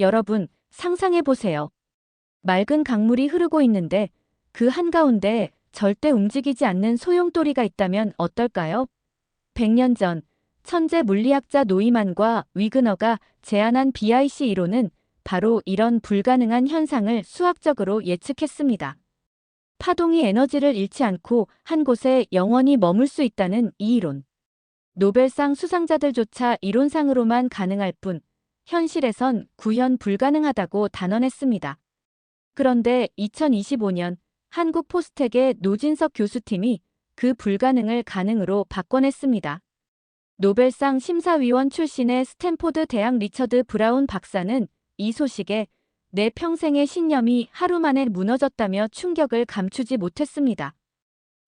여러분, 상상해 보세요. 맑은 강물이 흐르고 있는데 그 한가운데 절대 움직이지 않는 소용돌이가 있다면 어떨까요? 100년 전 천재 물리학자 노이만과 위그너가 제안한 BIC 이론은 바로 이런 불가능한 현상을 수학적으로 예측했습니다. 파동이 에너지를 잃지 않고 한 곳에 영원히 머물 수 있다는 이 이론. 노벨상 수상자들조차 이론상으로만 가능할 뿐 현실에선 구현 불가능하다고 단언했습니다. 그런데 2025년 한국 포스텍의 노진석 교수팀이 그 불가능을 가능으로 바꿔냈습니다. 노벨상 심사위원 출신의 스탠포드 대학 리처드 브라운 박사는 이 소식에 내 평생의 신념이 하루 만에 무너졌다며 충격을 감추지 못했습니다.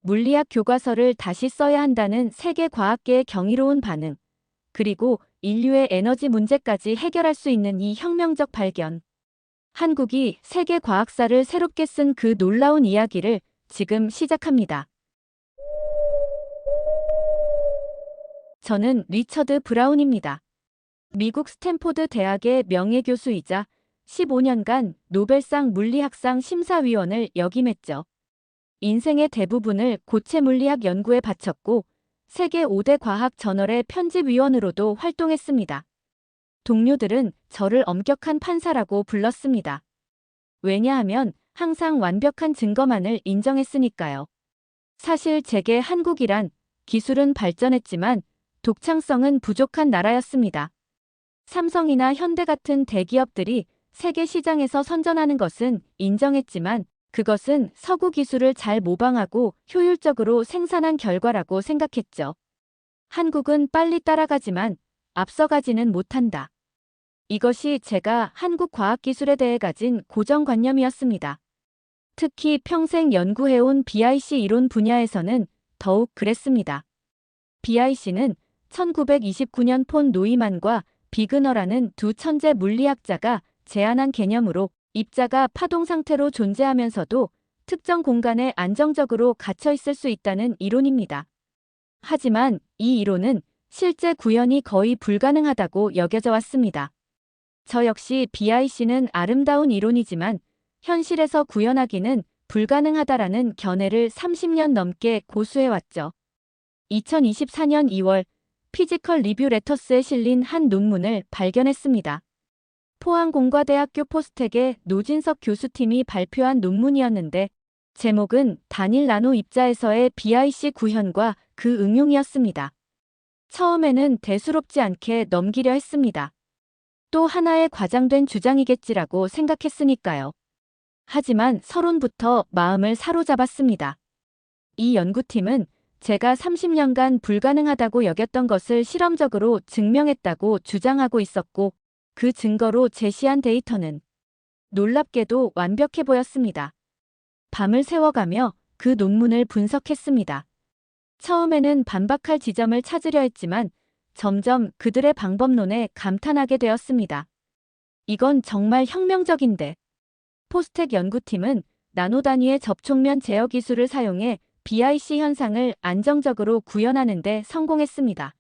물리학 교과서를 다시 써야 한다는 세계 과학계의 경이로운 반응, 그리고 인류의 에너지 문제까지 해결할 수 있는 이 혁명적 발견. 한국이 세계 과학사를 새롭게 쓴 그 놀라운 이야기를 지금 시작합니다. 저는 리처드 브라운입니다. 미국 스탠포드 대학의 명예교수이자 15년간 노벨상 물리학상 심사위원을 역임했죠. 인생의 대부분을 고체 물리학 연구에 바쳤고 세계 5대 과학 저널의 편집위원으로도 활동했습니다. 동료들은 저를 엄격한 판사라고 불렀습니다. 왜냐하면 항상 완벽한 증거만을 인정했으니까요. 사실 제게 한국이란 기술은 발전했지만 독창성은 부족한 나라였습니다. 삼성이나 현대 같은 대기업들이 세계 시장에서 선전하는 것은 인정했지만 그것은 서구 기술을 잘 모방하고 효율적으로 생산한 결과라고 생각했죠. 한국은 빨리 따라가지만 앞서가지는 못한다. 이것이 제가 한국 과학기술에 대해 가진 고정관념이었습니다. 특히 평생 연구해온 BIC 이론 분야에서는 더욱 그랬습니다. BIC는 1929년 폰 노이만과 비그너라는 두 천재 물리학자가 제안한 개념으로 입자가 파동 상태로 존재하면서도 특정 공간에 안정적으로 갇혀 있을 수 있다는 이론입니다. 하지만 이 이론은 실제 구현이 거의 불가능하다고 여겨져 왔습니다. 저 역시 BIC는 아름다운 이론이지만 현실에서 구현하기는 불가능하다라는 견해를 30년 넘게 고수해왔죠. 2024년 2월 피지컬 리뷰 레터스에 실린 한 논문을 발견했습니다. 포항공과대학교 포스텍의 노진석 교수팀이 발표한 논문이었는데 제목은 단일 나노 입자에서의 BIC 구현과 그 응용이었습니다. 처음에는 대수롭지 않게 넘기려 했습니다. 또 하나의 과장된 주장이겠지라고 생각했으니까요. 하지만 서론부터 마음을 사로잡았습니다. 이 연구팀은 제가 30년간 불가능하다고 여겼던 것을 실험적으로 증명했다고 주장하고 있었고 그 증거로 제시한 데이터는 놀랍게도 완벽해 보였습니다. 밤을 새워가며 그 논문을 분석했습니다. 처음에는 반박할 지점을 찾으려 했지만 점점 그들의 방법론에 감탄하게 되었습니다. 이건 정말 혁명적인데. 포스텍 연구팀은 나노 단위의 접촉면 제어 기술을 사용해 BIC 현상을 안정적으로 구현하는 데 성공했습니다.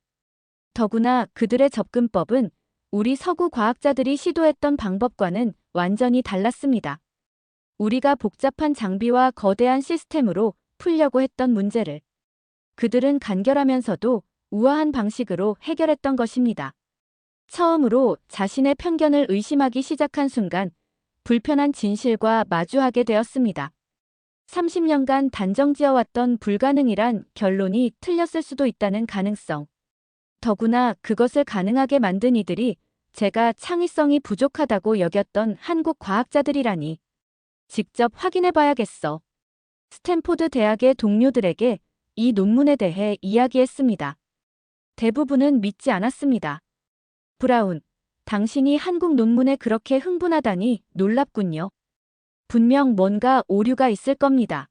더구나 그들의 접근법은 우리 서구 과학자들이 시도했던 방법과는 완전히 달랐습니다. 우리가 복잡한 장비와 거대한 시스템으로 풀려고 했던 문제를 그들은 간결하면서도 우아한 방식으로 해결했던 것입니다. 처음으로 자신의 편견을 의심하기 시작한 순간 불편한 진실과 마주하게 되었습니다. 30년간 단정지어왔던 불가능이란 결론이 틀렸을 수도 있다는 가능성. 더구나 그것을 가능하게 만든 이들이 제가 창의성이 부족하다고 여겼던 한국 과학자들이라니. 직접 확인해봐야겠어. 스탠포드 대학의 동료들에게 이 논문에 대해 이야기했습니다. 대부분은 믿지 않았습니다. 브라운, 당신이 한국 논문에 그렇게 흥분하다니 놀랍군요. 분명 뭔가 오류가 있을 겁니다.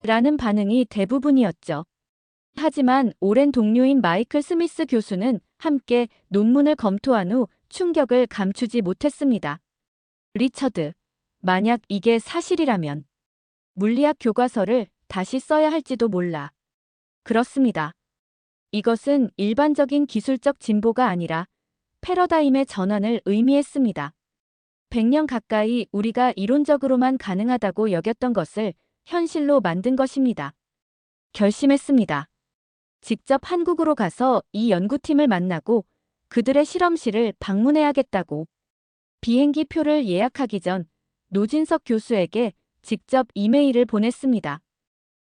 라는 반응이 대부분이었죠. 하지만 오랜 동료인 마이클 스미스 교수는 함께 논문을 검토한 후 충격을 감추지 못했습니다. 리처드, 만약 이게 사실이라면 물리학 교과서를 다시 써야 할지도 몰라. 그렇습니다. 이것은 일반적인 기술적 진보가 아니라 패러다임의 전환을 의미했습니다. 100년 가까이 우리가 이론적으로만 가능하다고 여겼던 것을 현실로 만든 것입니다. 결심했습니다. 직접 한국으로 가서 이 연구팀을 만나고 그들의 실험실을 방문해야겠다고. 비행기 표를 예약하기 전 노진석 교수에게 직접 이메일을 보냈습니다.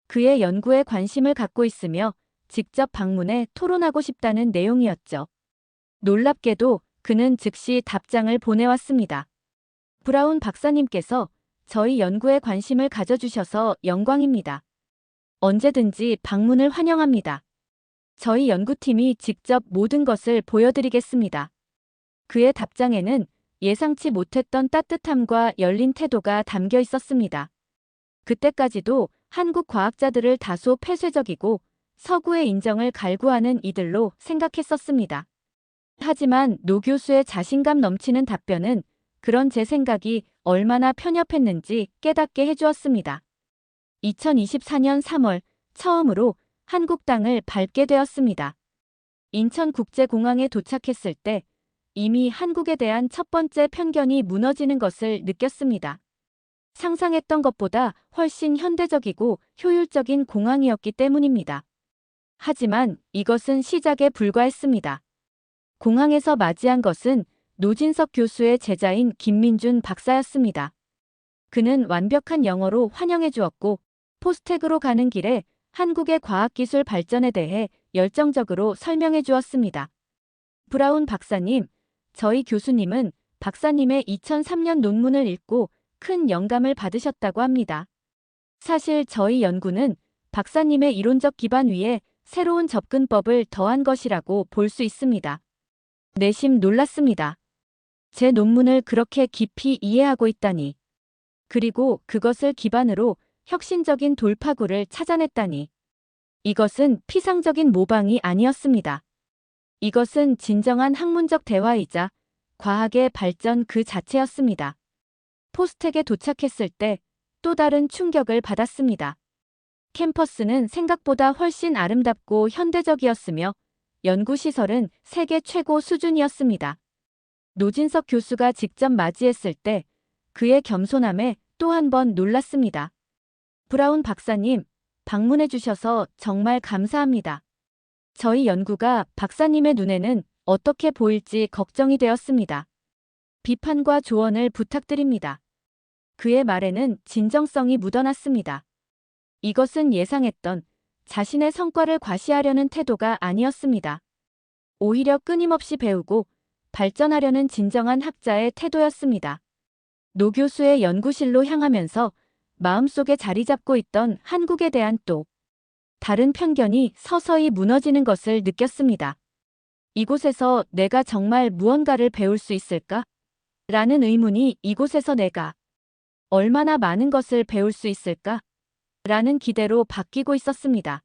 그의 연구에 관심을 갖고 있으며 직접 방문해 토론하고 싶다는 내용이었죠. 놀랍게도 그는 즉시 답장을 보내왔습니다. 브라운 박사님께서 저희 연구에 관심을 가져주셔서 영광입니다. 언제든지 방문을 환영합니다. 저희 연구팀이 직접 모든 것을 보여드리겠습니다. 그의 답장에는 예상치 못했던 따뜻함과 열린 태도가 담겨 있었습니다. 그때까지도 한국 과학자들을 다소 폐쇄적이고 서구의 인정을 갈구하는 이들로 생각했었습니다. 하지만 노 교수의 자신감 넘치는 답변은 그런 제 생각이 얼마나 편협했는지 깨닫게 해주었습니다. 2024년 3월 처음으로 한국 땅을 밟게 되었습니다. 인천국제공항에 도착했을 때 이미 한국에 대한 첫 번째 편견이 무너지는 것을 느꼈습니다. 상상했던 것보다 훨씬 현대적이고 효율적인 공항이었기 때문입니다. 하지만 이것은 시작에 불과했습니다. 공항에서 맞이한 것은 노진석 교수의 제자인 김민준 박사였습니다. 그는 완벽한 영어로 환영해 주었고 포스텍으로 가는 길에 한국의 과학기술 발전에 대해 열정적으로 설명해 주었습니다. 브라운 박사님, 저희 교수님은 박사님의 2003년 논문을 읽고 큰 영감을 받으셨다고 합니다. 사실 저희 연구는 박사님의 이론적 기반 위에 새로운 접근법을 더한 것이라고 볼 수 있습니다. 내심 놀랐습니다. 제 논문을 그렇게 깊이 이해하고 있다니. 그리고 그것을 기반으로 혁신적인 돌파구를 찾아냈다니. 이것은 피상적인 모방이 아니었습니다. 이것은 진정한 학문적 대화이자 과학의 발전 그 자체였습니다. 포스텍에 도착했을 때 또 다른 충격을 받았습니다. 캠퍼스는 생각보다 훨씬 아름답고 현대적이었으며 연구시설은 세계 최고 수준이었습니다. 노진석 교수가 직접 맞이했을 때 그의 겸손함에 또 한 번 놀랐습니다. 브라운 박사님, 방문해 주셔서 정말 감사합니다. 저희 연구가 박사님의 눈에는 어떻게 보일지 걱정이 되었습니다. 비판과 조언을 부탁드립니다. 그의 말에는 진정성이 묻어났습니다. 이것은 예상했던 자신의 성과를 과시하려는 태도가 아니었습니다. 오히려 끊임없이 배우고 발전하려는 진정한 학자의 태도였습니다. 노 교수의 연구실로 향하면서 마음속에 자리 잡고 있던 한국에 대한 또 다른 편견이 서서히 무너지는 것을 느꼈습니다. 이곳에서 내가 정말 무언가를 배울 수 있을까? 라는 의문이 이곳에서 내가 얼마나 많은 것을 배울 수 있을까? 라는 기대로 바뀌고 있었습니다.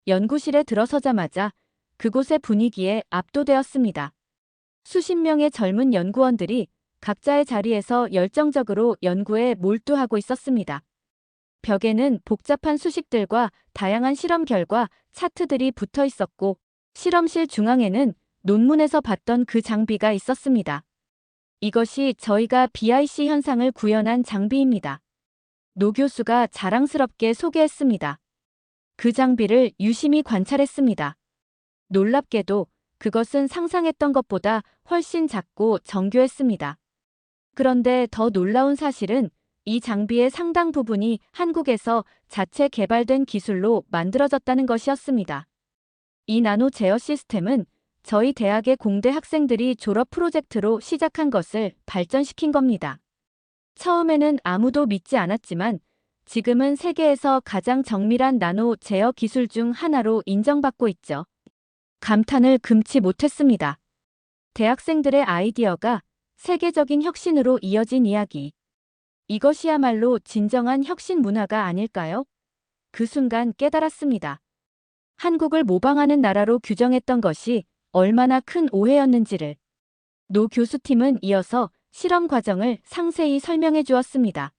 연구실에 들어서자마자 그곳의 분위기에 압도되었습니다. 수십 명의 젊은 연구원들이 각자의 자리에서 열정적으로 연구에 몰두하고 있었습니다. 벽에는 복잡한 수식들과 다양한 실험 결과 차트들이 붙어 있었고 실험실 중앙에는 논문에서 봤던 그 장비가 있었습니다. 이것이 저희가 BIC 현상을 구현한 장비입니다. 노 교수가 자랑스럽게 소개했습니다. 그 장비를 유심히 관찰했습니다. 놀랍게도 그것은 상상했던 것보다 훨씬 작고 정교했습니다. 그런데 더 놀라운 사실은 이 장비의 상당 부분이 한국에서 자체 개발된 기술로 만들어졌다는 것이었습니다. 이 나노 제어 시스템은 저희 대학의 공대 학생들이 졸업 프로젝트로 시작한 것을 발전시킨 겁니다. 처음에는 아무도 믿지 않았지만 지금은 세계에서 가장 정밀한 나노 제어 기술 중 하나로 인정받고 있죠. 감탄을 금치 못했습니다. 대학생들의 아이디어가 세계적인 혁신으로 이어진 이야기. 이것이야말로 진정한 혁신 문화가 아닐까요? 그 순간 깨달았습니다. 한국을 모방하는 나라로 규정했던 것이 얼마나 큰 오해였는지를. 노 교수팀은 이어서 실험 과정을 상세히 설명해 주었습니다.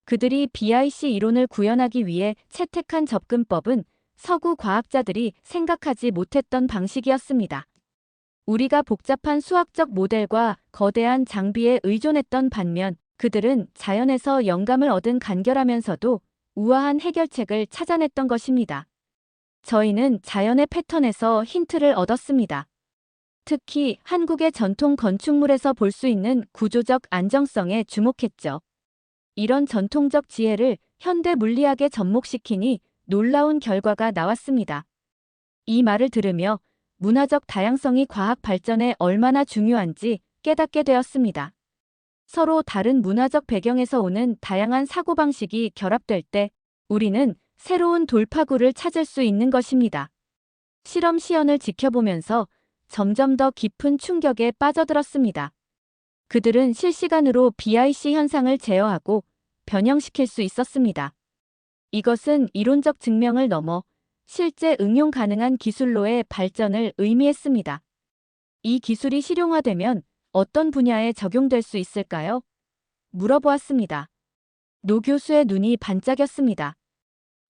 그들이 BIC 이론을 구현하기 위해 채택한 접근법은 서구 과학자들이 생각하지 못했던 방식이었습니다. 우리가 복잡한 수학적 모델과 거대한 장비에 의존했던 반면 그들은 자연에서 영감을 얻은 간결하면서도 우아한 해결책을 찾아냈던 것입니다. 저희는 자연의 패턴에서 힌트를 얻었습니다. 특히 한국의 전통 건축물에서 볼 수 있는 구조적 안정성에 주목했죠. 이런 전통적 지혜를 현대 물리학에 접목시키니 놀라운 결과가 나왔습니다. 이 말을 들으며 문화적 다양성이 과학 발전에 얼마나 중요한지 깨닫게 되었습니다. 서로 다른 문화적 배경에서 오는 다양한 사고방식이 결합될 때 우리는 새로운 돌파구를 찾을 수 있는 것입니다. 실험 시연을 지켜보면서 점점 더 깊은 충격에 빠져들었습니다. 그들은 실시간으로 BIC 현상을 제어하고 변형시킬 수 있었습니다. 이것은 이론적 증명을 넘어 실제 응용 가능한 기술로의 발전을 의미했습니다. 이 기술이 실용화되면 어떤 분야에 적용될 수 있을까요? 물어보았습니다. 노 교수의 눈이 반짝였습니다.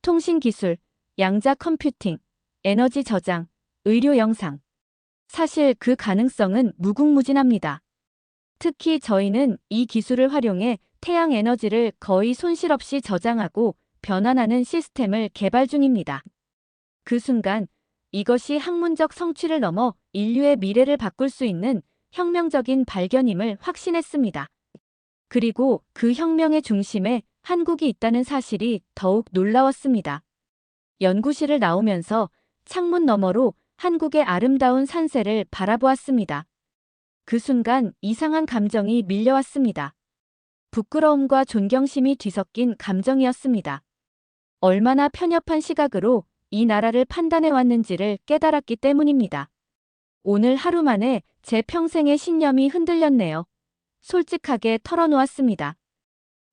통신기술, 양자 컴퓨팅, 에너지 저장, 의료 영상. 사실 그 가능성은 무궁무진합니다. 특히 저희는 이 기술을 활용해 태양 에너지를 거의 손실 없이 저장하고 변환하는 시스템을 개발 중입니다. 그 순간 이것이 학문적 성취를 넘어 인류의 미래를 바꿀 수 있는 혁명적인 발견임을 확신했습니다. 그리고 그 혁명의 중심에 한국이 있다는 사실이 더욱 놀라웠습니다. 연구실을 나오면서 창문 너머로 한국의 아름다운 산세를 바라보았습니다. 그 순간 이상한 감정이 밀려왔습니다. 부끄러움과 존경심이 뒤섞인 감정이었습니다. 얼마나 편협한 시각으로 이 나라를 판단해왔는지를 깨달았기 때문입니다. 오늘 하루 만에 제 평생의 신념이 흔들렸네요. 솔직하게 털어놓았습니다.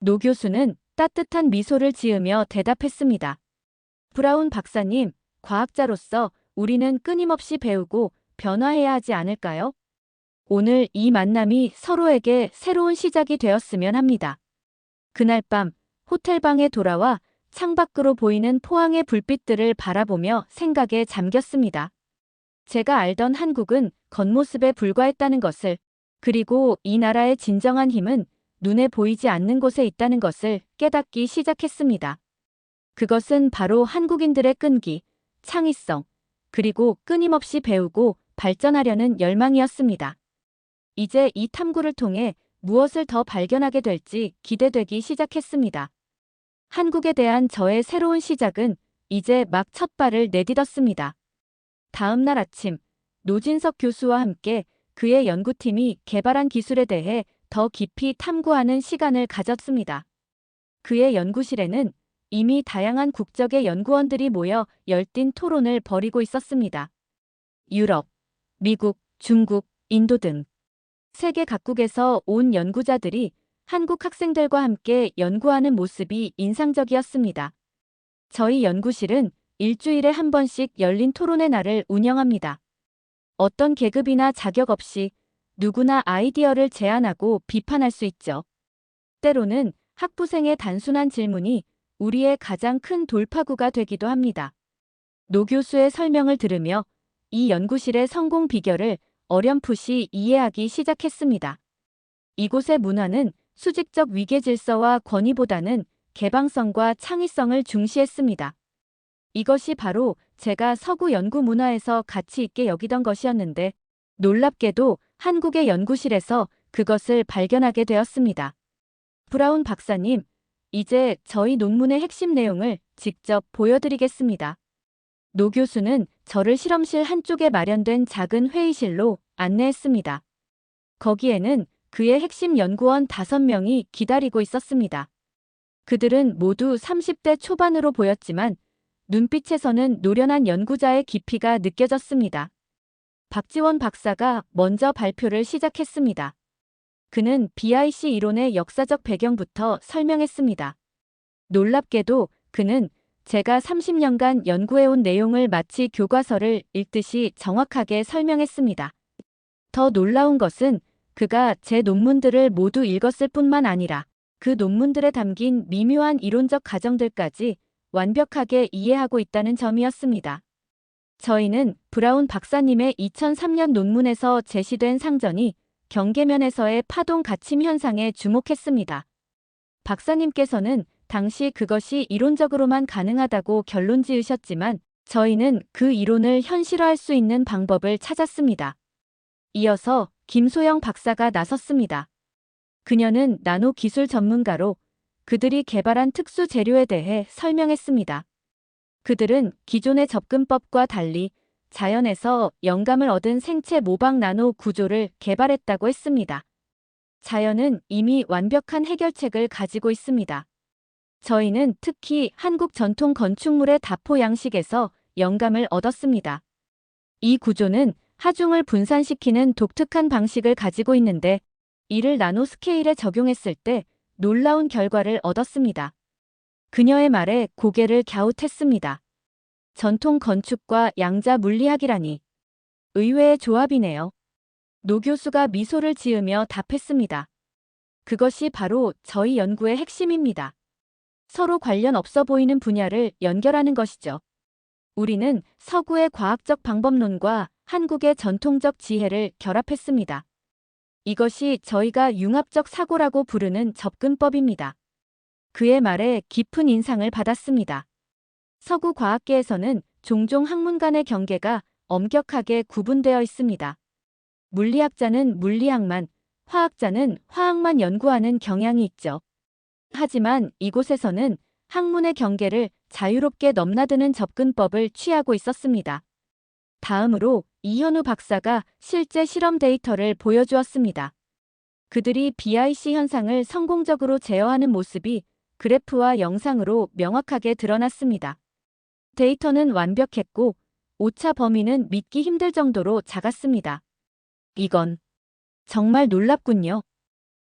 노 교수는 따뜻한 미소를 지으며 대답했습니다. 브라운 박사님, 과학자로서 우리는 끊임없이 배우고 변화해야 하지 않을까요? 오늘 이 만남이 서로에게 새로운 시작이 되었으면 합니다. 그날 밤 호텔방에 돌아와 창밖으로 보이는 포항의 불빛들을 바라보며 생각에 잠겼습니다. 제가 알던 한국은 겉모습에 불과했다는 것을, 그리고 이 나라의 진정한 힘은 눈에 보이지 않는 곳에 있다는 것을 깨닫기 시작했습니다. 그것은 바로 한국인들의 끈기, 창의성, 그리고 끊임없이 배우고 발전하려는 열망이었습니다. 이제 이 탐구를 통해 무엇을 더 발견하게 될지 기대되기 시작했습니다. 한국에 대한 저의 새로운 시작은 이제 막 첫 발을 내딛었습니다. 다음 날 아침, 노진석 교수와 함께 그의 연구팀이 개발한 기술에 대해 더 깊이 탐구하는 시간을 가졌습니다. 그의 연구실에는 이미 다양한 국적의 연구원들이 모여 열띤 토론을 벌이고 있었습니다. 유럽, 미국, 중국, 인도 등 세계 각국에서 온 연구자들이 한국 학생들과 함께 연구하는 모습이 인상적이었습니다. 저희 연구실은 일주일에 한 번씩 열린 토론의 날을 운영합니다. 어떤 계급이나 자격 없이 누구나 아이디어를 제안하고 비판할 수 있죠. 때로는 학부생의 단순한 질문이 우리의 가장 큰 돌파구가 되기도 합니다. 노 교수의 설명을 들으며 이 연구실의 성공 비결을 어렴풋이 이해하기 시작했습니다. 이곳의 문화는 수직적 위계 질서와 권위보다는 개방성과 창의성을 중시했습니다. 이것이 바로 제가 서구 연구 문화에서 가치 있게 여기던 것이었는데 놀랍게도 한국의 연구실에서 그것을 발견하게 되었습니다. 브라운 박사님, 이제 저희 논문의 핵심 내용을 직접 보여드리겠습니다. 노 교수는 저를 실험실 한쪽에 마련된 작은 회의실로 안내했습니다. 거기에는 그의 핵심 연구원 5명이 기다리고 있었습니다. 그들은 모두 30대 초반으로 보였지만 눈빛에서는 노련한 연구자의 깊이가 느껴졌습니다. 박지원 박사가 먼저 발표를 시작했습니다. 그는 BIC 이론의 역사적 배경부터 설명했습니다. 놀랍게도 그는 제가 30년간 연구해온 내용을 마치 교과서를 읽듯이 정확하게 설명했습니다. 더 놀라운 것은 그가 제 논문들을 모두 읽었을 뿐만 아니라 그 논문들에 담긴 미묘한 이론적 가정들까지 완벽하게 이해하고 있다는 점이었습니다. 저희는 브라운 박사님의 2003년 논문에서 제시된 상전이 경계면에서의 파동 갇힘 현상에 주목했습니다. 박사님께서는 당시 그것이 이론적으로만 가능하다고 결론 지으셨지만 저희는 그 이론을 현실화할 수 있는 방법을 찾았습니다. 이어서 김소영 박사가 나섰습니다. 그녀는 나노 기술 전문가로 그들이 개발한 특수 재료에 대해 설명했습니다. 그들은 기존의 접근법과 달리 자연에서 영감을 얻은 생체 모방 나노 구조를 개발했다고 했습니다. 자연은 이미 완벽한 해결책을 가지고 있습니다. 저희는 특히 한국 전통 건축물의 다포 양식에서 영감을 얻었습니다. 이 구조는 하중을 분산시키는 독특한 방식을 가지고 있는데 이를 나노 스케일에 적용했을 때 놀라운 결과를 얻었습니다. 그녀의 말에 고개를 갸웃했습니다. 전통 건축과 양자 물리학이라니. 의외의 조합이네요. 노 교수가 미소를 지으며 답했습니다. 그것이 바로 저희 연구의 핵심입니다. 서로 관련 없어 보이는 분야를 연결하는 것이죠. 우리는 서구의 과학적 방법론과 한국의 전통적 지혜를 결합했습니다. 이것이 저희가 융합적 사고라고 부르는 접근법입니다. 그의 말에 깊은 인상을 받았습니다. 서구 과학계에서는 종종 학문 간의 경계가 엄격하게 구분되어 있습니다. 물리학자는 물리학만, 화학자는 화학만 연구하는 경향이 있죠. 하지만 이곳에서는 학문의 경계를 자유롭게 넘나드는 접근법을 취하고 있었습니다. 다음으로 이현우 박사가 실제 실험 데이터를 보여주었습니다. 그들이 BIC 현상을 성공적으로 제어하는 모습이 그래프와 영상으로 명확하게 드러났습니다. 데이터는 완벽했고 오차 범위는 믿기 힘들 정도로 작았습니다. 이건 정말 놀랍군요.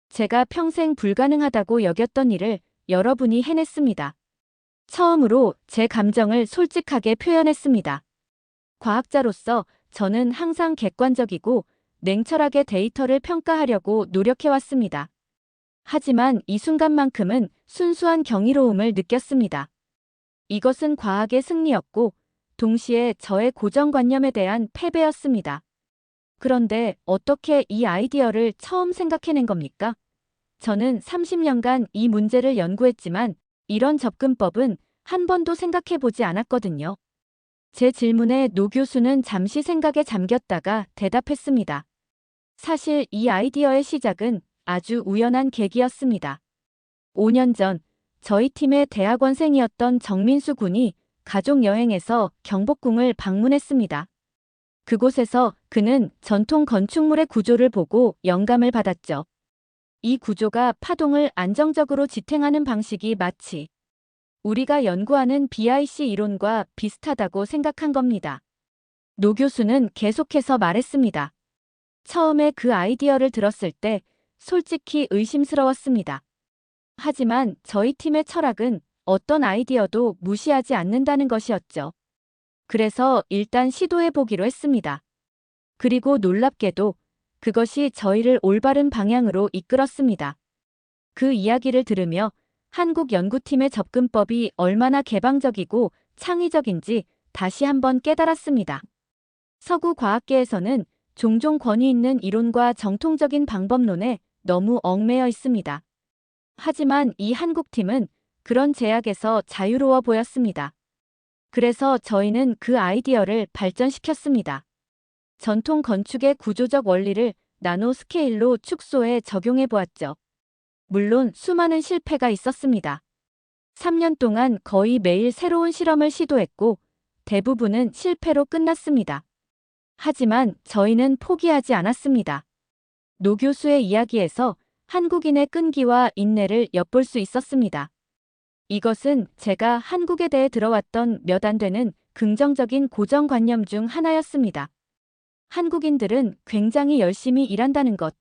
제가 평생 불가능하다고 여겼던 일을 여러분이 해냈습니다. 처음으로 제 감정을 솔직하게 표현했습니다. 과학자로서 저는 항상 객관적이고 냉철하게 데이터를 평가하려고 노력해왔습니다. 하지만 이 순간만큼은 순수한 경이로움을 느꼈습니다. 이것은 과학의 승리였고 동시에 저의 고정관념에 대한 패배였습니다. 그런데 어떻게 이 아이디어를 처음 생각해낸 겁니까? 저는 30년간 이 문제를 연구했지만 이런 접근법은 한 번도 생각해보지 않았거든요. 제 질문에 노 교수는 잠시 생각에 잠겼다가 대답했습니다. 사실 이 아이디어의 시작은 아주 우연한 계기였습니다. 5년 전 저희 팀의 대학원생이었던 정민수 군이 가족 여행에서 경복궁을 방문했습니다. 그곳에서 그는 전통 건축물의 구조를 보고 영감을 받았죠. 이 구조가 파동을 안정적으로 지탱하는 방식이 마치 우리가 연구하는 BIC 이론과 비슷하다고 생각한 겁니다. 노 교수는 계속해서 말했습니다. 처음에 그 아이디어를 들었을 때 솔직히 의심스러웠습니다. 하지만 저희 팀의 철학은 어떤 아이디어도 무시하지 않는다는 것이었죠. 그래서 일단 시도해보기로 했습니다. 그리고 놀랍게도 그것이 저희를 올바른 방향으로 이끌었습니다. 그 이야기를 들으며 한국 연구팀의 접근법이 얼마나 개방적이고 창의적인지 다시 한번 깨달았습니다. 서구 과학계에서는 종종 권위 있는 이론과 정통적인 방법론에 너무 얽매여 있습니다. 하지만 이 한국팀은 그런 제약에서 자유로워 보였습니다. 그래서 저희는 그 아이디어를 발전시켰습니다. 전통 건축의 구조적 원리를 나노 스케일로 축소해 적용해 보았죠. 물론 수많은 실패가 있었습니다. 3년 동안 거의 매일 새로운 실험을 시도했고 대부분은 실패로 끝났습니다. 하지만 저희는 포기하지 않았습니다. 노 교수의 이야기에서 한국인의 끈기와 인내를 엿볼 수 있었습니다. 이것은 제가 한국에 대해 들어왔던 몇 안 되는 긍정적인 고정관념 중 하나였습니다. 한국인들은 굉장히 열심히 일한다는 것.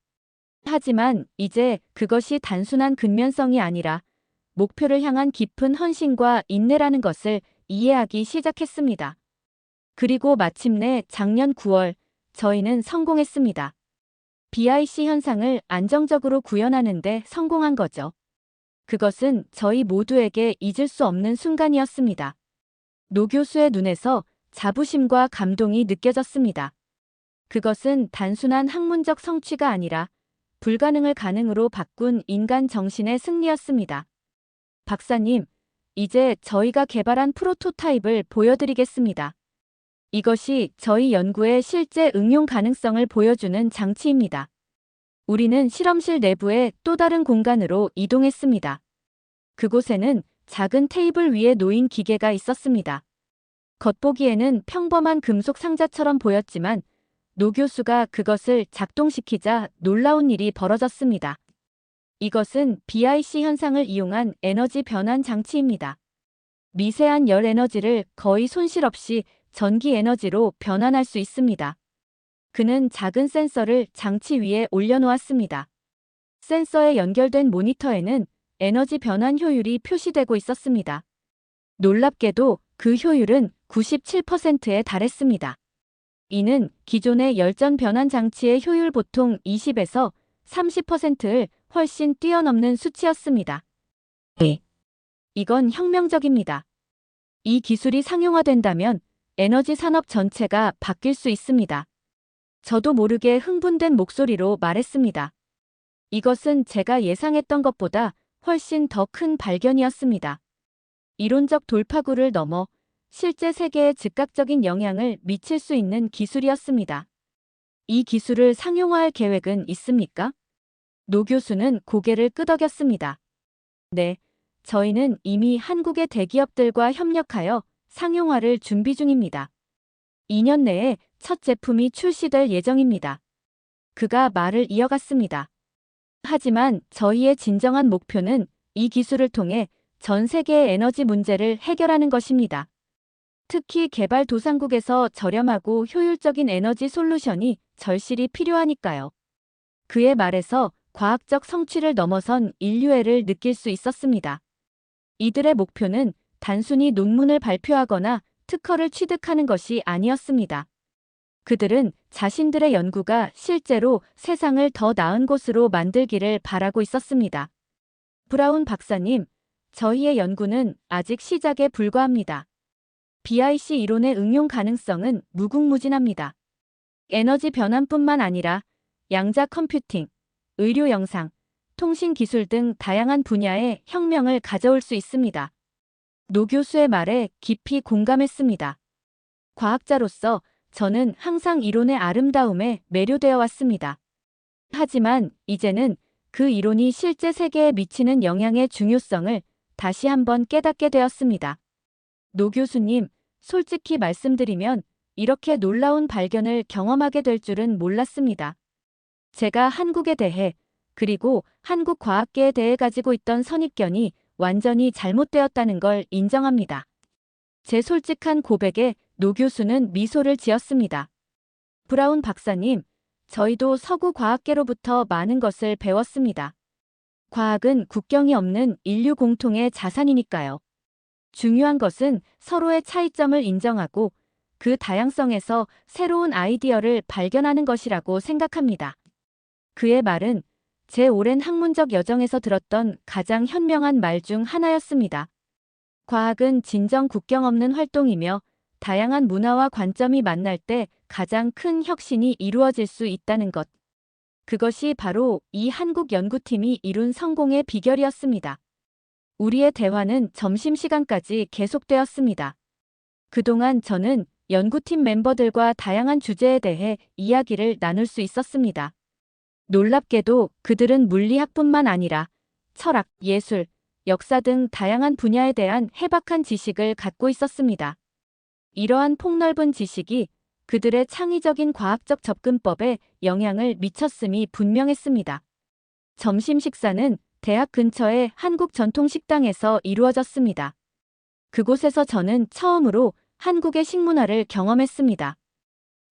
하지만 이제 그것이 단순한 근면성이 아니라 목표를 향한 깊은 헌신과 인내라는 것을 이해하기 시작했습니다. 그리고 마침내 작년 9월 저희는 성공했습니다. BIC 현상을 안정적으로 구현하는 데 성공한 거죠. 그것은 저희 모두에게 잊을 수 없는 순간이었습니다. 노 교수의 눈에서 자부심과 감동이 느껴졌습니다. 그것은 단순한 학문적 성취가 아니라 불가능을 가능으로 바꾼 인간 정신의 승리였습니다. 박사님, 이제 저희가 개발한 프로토타입을 보여드리겠습니다. 이것이 저희 연구의 실제 응용 가능성을 보여주는 장치입니다. 우리는 실험실 내부의 또 다른 공간으로 이동했습니다. 그곳에는 작은 테이블 위에 놓인 기계가 있었습니다. 겉보기에는 평범한 금속 상자처럼 보였지만 노 교수가 그것을 작동시키자 놀라운 일이 벌어졌습니다. 이것은 BIC 현상을 이용한 에너지 변환 장치입니다. 미세한 열 에너지를 거의 손실 없이 전기 에너지로 변환할 수 있습니다. 그는 작은 센서를 장치 위에 올려놓았습니다. 센서에 연결된 모니터에는 에너지 변환 효율이 표시되고 있었습니다. 놀랍게도 그 효율은 97%에 달했습니다. 이는 기존의 열전 변환 장치의 효율 보통 20에서 30%를 훨씬 뛰어넘는 수치였습니다. 이건 혁명적입니다. 이 기술이 상용화된다면 에너지 산업 전체가 바뀔 수 있습니다. 저도 모르게 흥분된 목소리로 말했습니다. 이것은 제가 예상했던 것보다 훨씬 더 큰 발견이었습니다. 이론적 돌파구를 넘어 실제 세계에 즉각적인 영향을 미칠 수 있는 기술이었습니다. 이 기술을 상용화할 계획은 있습니까? 노 교수는 고개를 끄덕였습니다. 네, 저희는 이미 한국의 대기업들과 협력하여 상용화를 준비 중입니다. 2년 내에 첫 제품이 출시될 예정입니다. 그가 말을 이어갔습니다. 하지만 저희의 진정한 목표는 이 기술을 통해 전 세계의 에너지 문제를 해결하는 것입니다. 특히 개발도상국에서 저렴하고 효율적인 에너지 솔루션이 절실히 필요하니까요. 그의 말에서 과학적 성취를 넘어선 인류애를 느낄 수 있었습니다. 이들의 목표는 단순히 논문을 발표하거나 특허를 취득하는 것이 아니었습니다. 그들은 자신들의 연구가 실제로 세상을 더 나은 곳으로 만들기를 바라고 있었습니다. 브라운 박사님, 저희의 연구는 아직 시작에 불과합니다. BIC 이론의 응용 가능성은 무궁무진합니다. 에너지 변환뿐만 아니라 양자 컴퓨팅, 의료 영상, 통신 기술 등 다양한 분야에 혁명을 가져올 수 있습니다. 노 교수의 말에 깊이 공감했습니다. 과학자로서 저는 항상 이론의 아름다움에 매료되어 왔습니다. 하지만 이제는 그 이론이 실제 세계에 미치는 영향의 중요성을 다시 한번 깨닫게 되었습니다. 노 교수님, 솔직히 말씀드리면 이렇게 놀라운 발견을 경험하게 될 줄은 몰랐습니다. 제가 한국에 대해 그리고 한국 과학계에 대해 가지고 있던 선입견이 완전히 잘못되었다는 걸 인정합니다. 제 솔직한 고백에 노 교수는 미소를 지었습니다. 브라운 박사님, 저희도 서구 과학계로부터 많은 것을 배웠습니다. 과학은 국경이 없는 인류 공통의 자산이니까요. 중요한 것은 서로의 차이점을 인정하고 그 다양성에서 새로운 아이디어를 발견하는 것이라고 생각합니다. 그의 말은 제 오랜 학문적 여정에서 들었던 가장 현명한 말 중 하나였습니다. 과학은 진정 국경 없는 활동이며 다양한 문화와 관점이 만날 때 가장 큰 혁신이 이루어질 수 있다는 것. 그것이 바로 이 한국 연구팀이 이룬 성공의 비결이었습니다. 우리의 대화는 점심시간까지 계속되었습니다. 그동안 저는 연구팀 멤버들과 다양한 주제에 대해 이야기를 나눌 수 있었습니다. 놀랍게도 그들은 물리학뿐만 아니라 철학, 예술, 역사 등 다양한 분야에 대한 해박한 지식을 갖고 있었습니다. 이러한 폭넓은 지식이 그들의 창의적인 과학적 접근법에 영향을 미쳤음이 분명했습니다. 점심 식사는 대학 근처의 한국 전통 식당에서 이루어졌습니다. 그곳에서 저는 처음으로 한국의 식문화를 경험했습니다.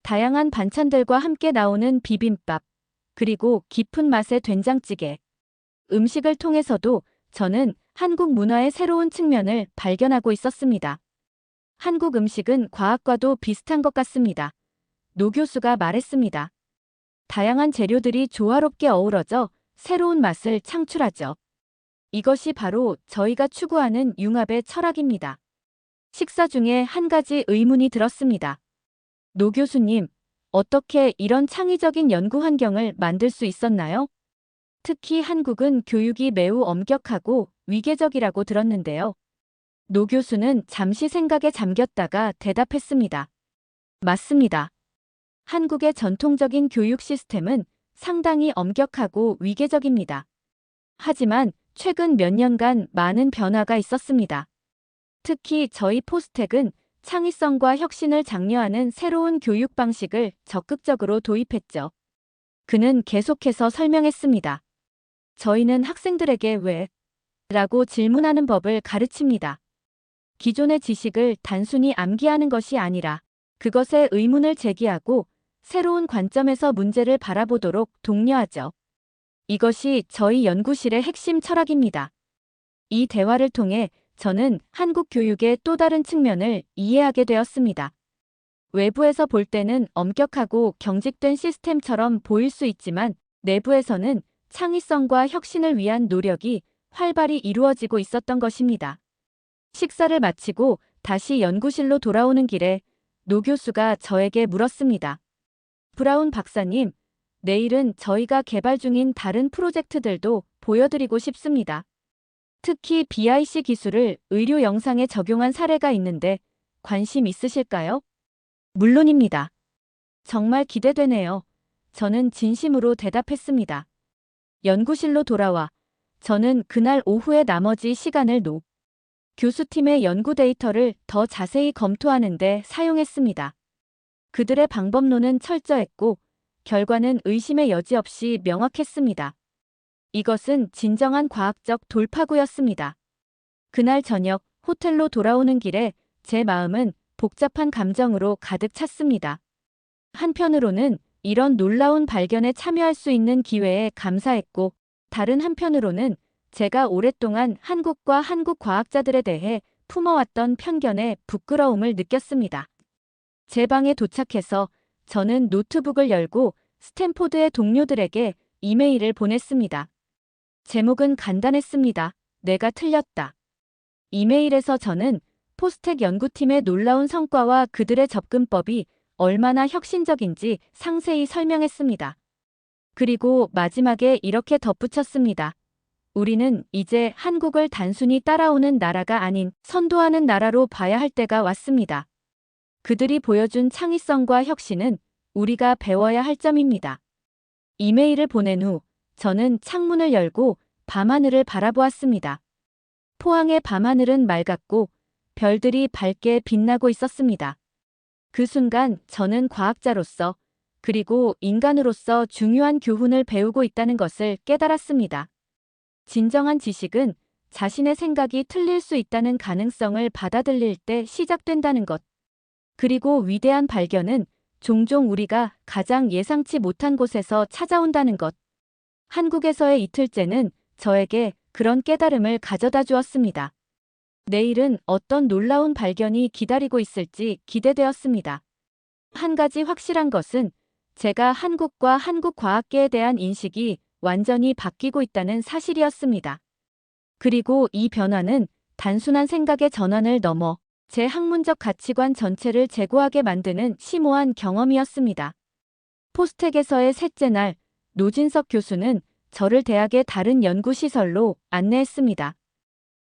다양한 반찬들과 함께 나오는 비빔밥, 그리고 깊은 맛의 된장찌개. 음식을 통해서도 저는 한국 문화의 새로운 측면을 발견하고 있었습니다. 한국 음식은 과학과도 비슷한 것 같습니다. 노 교수가 말했습니다. 다양한 재료들이 조화롭게 어우러져 새로운 맛을 창출하죠. 이것이 바로 저희가 추구하는 융합의 철학입니다. 식사 중에 한 가지 의문이 들었습니다. 노 교수님, 어떻게 이런 창의적인 연구 환경을 만들 수 있었나요? 특히 한국은 교육이 매우 엄격하고 위계적이라고 들었는데요. 노 교수는 잠시 생각에 잠겼다가 대답했습니다. 맞습니다. 한국의 전통적인 교육 시스템은 상당히 엄격하고 위계적입니다. 하지만 최근 몇 년간 많은 변화가 있었습니다. 특히 저희 포스텍은 창의성과 혁신을 장려하는 새로운 교육 방식을 적극적으로 도입했죠. 그는 계속해서 설명했습니다. 저희는 학생들에게 왜? 라고 질문하는 법을 가르칩니다. 기존의 지식을 단순히 암기하는 것이 아니라 그것에 의문을 제기하고 새로운 관점에서 문제를 바라보도록 독려하죠. 이것이 저희 연구실의 핵심 철학입니다. 이 대화를 통해 저는 한국 교육의 또 다른 측면을 이해하게 되었습니다. 외부에서 볼 때는 엄격하고 경직된 시스템처럼 보일 수 있지만 내부에서는 창의성과 혁신을 위한 노력이 활발히 이루어지고 있었던 것입니다. 식사를 마치고 다시 연구실로 돌아오는 길에 노 교수가 저에게 물었습니다. 브라운 박사님, 내일은 저희가 개발 중인 다른 프로젝트들도 보여드리고 싶습니다. 특히 BIC 기술을 의료 영상에 적용한 사례가 있는데 관심 있으실까요? 물론입니다. 정말 기대되네요. 저는 진심으로 대답했습니다. 연구실로 돌아와 저는 그날 오후에 나머지 시간을 노 교수팀의 연구 데이터를 더 자세히 검토하는 데 사용했습니다. 그들의 방법론은 철저했고 결과는 의심의 여지 없이 명확했습니다. 이것은 진정한 과학적 돌파구였습니다. 그날 저녁 호텔로 돌아오는 길에 제 마음은 복잡한 감정으로 가득 찼습니다. 한편으로는 이런 놀라운 발견에 참여할 수 있는 기회에 감사했고 다른 한편으로는 제가 오랫동안 한국과 한국 과학자들에 대해 품어왔던 편견에 부끄러움을 느꼈습니다. 제 방에 도착해서 저는 노트북을 열고 스탠포드의 동료들에게 이메일을 보냈습니다. 제목은 간단했습니다. 내가 틀렸다. 이메일에서 저는 포스텍 연구팀의 놀라운 성과와 그들의 접근법이 얼마나 혁신적인지 상세히 설명했습니다. 그리고 마지막에 이렇게 덧붙였습니다. 우리는 이제 한국을 단순히 따라오는 나라가 아닌 선도하는 나라로 봐야 할 때가 왔습니다. 그들이 보여준 창의성과 혁신은 우리가 배워야 할 점입니다. 이메일을 보낸 후 저는 창문을 열고 밤하늘을 바라보았습니다. 포항의 밤하늘은 맑았고 별들이 밝게 빛나고 있었습니다. 그 순간 저는 과학자로서 그리고 인간으로서 중요한 교훈을 배우고 있다는 것을 깨달았습니다. 진정한 지식은 자신의 생각이 틀릴 수 있다는 가능성을 받아들일 때 시작된다는 것. 그리고 위대한 발견은 종종 우리가 가장 예상치 못한 곳에서 찾아온다는 것. 한국에서의 이틀째는 저에게 그런 깨달음을 가져다 주었습니다. 내일은 어떤 놀라운 발견이 기다리고 있을지 기대되었습니다. 한 가지 확실한 것은 제가 한국과 한국 과학계에 대한 인식이 완전히 바뀌고 있다는 사실이었습니다. 그리고 이 변화는 단순한 생각의 전환을 넘어 제 학문적 가치관 전체를 재고하게 만드는 심오한 경험이었습니다. 포스텍에서의 셋째 날, 노진석 교수는 저를 대학의 다른 연구시설로 안내했습니다.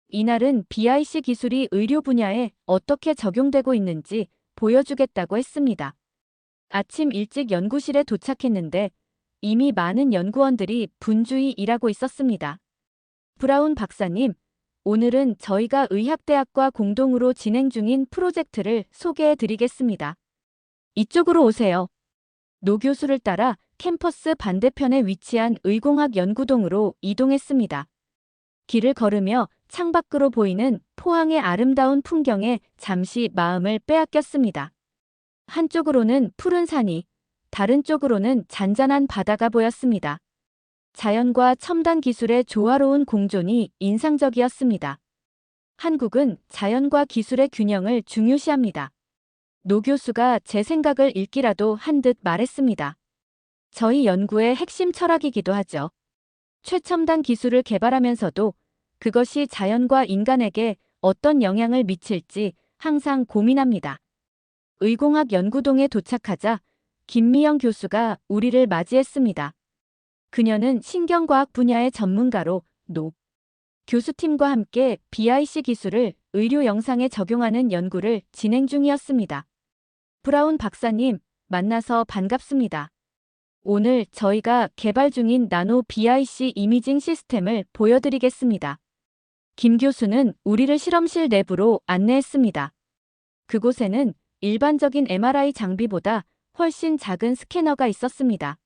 이날은 BIC 기술이 의료 분야에 어떻게 적용되고 있는지 보여주겠다고 했습니다. 아침 일찍 연구실에 도착했는데 이미 많은 연구원들이 분주히 일하고 있었습니다. 브라운 박사님, 오늘은 저희가 의학대학과 공동으로 진행 중인 프로젝트를 소개해 드리겠습니다. 이쪽으로 오세요. 노 교수를 따라 캠퍼스 반대편에 위치한 의공학 연구동으로 이동했습니다. 길을 걸으며 창밖으로 보이는 포항의 아름다운 풍경에 잠시 마음을 빼앗겼습니다. 한쪽으로는 푸른 산이, 다른 쪽으로는 잔잔한 바다가 보였습니다. 자연과 첨단 기술의 조화로운 공존이 인상적이었습니다. 한국은 자연과 기술의 균형을 중요시합니다. 노 교수가 제 생각을 읽기라도 한 듯 말했습니다. 저희 연구의 핵심 철학이기도 하죠. 최첨단 기술을 개발하면서도 그것이 자연과 인간에게 어떤 영향을 미칠지 항상 고민합니다. 의공학 연구동에 도착하자 김미영 교수가 우리를 맞이했습니다. 그녀는 신경과학 분야의 전문가로 노 교수팀과 함께 BIC 기술을 의료 영상에 적용하는 연구를 진행 중이었습니다. 브라운 박사님, 만나서 반갑습니다. 오늘 저희가 개발 중인 나노 BIC 이미징 시스템을 보여드리겠습니다. 김 교수는 우리를 실험실 내부로 안내했습니다. 그곳에는 일반적인 MRI 장비보다 훨씬 작은 스캐너가 있었습니다.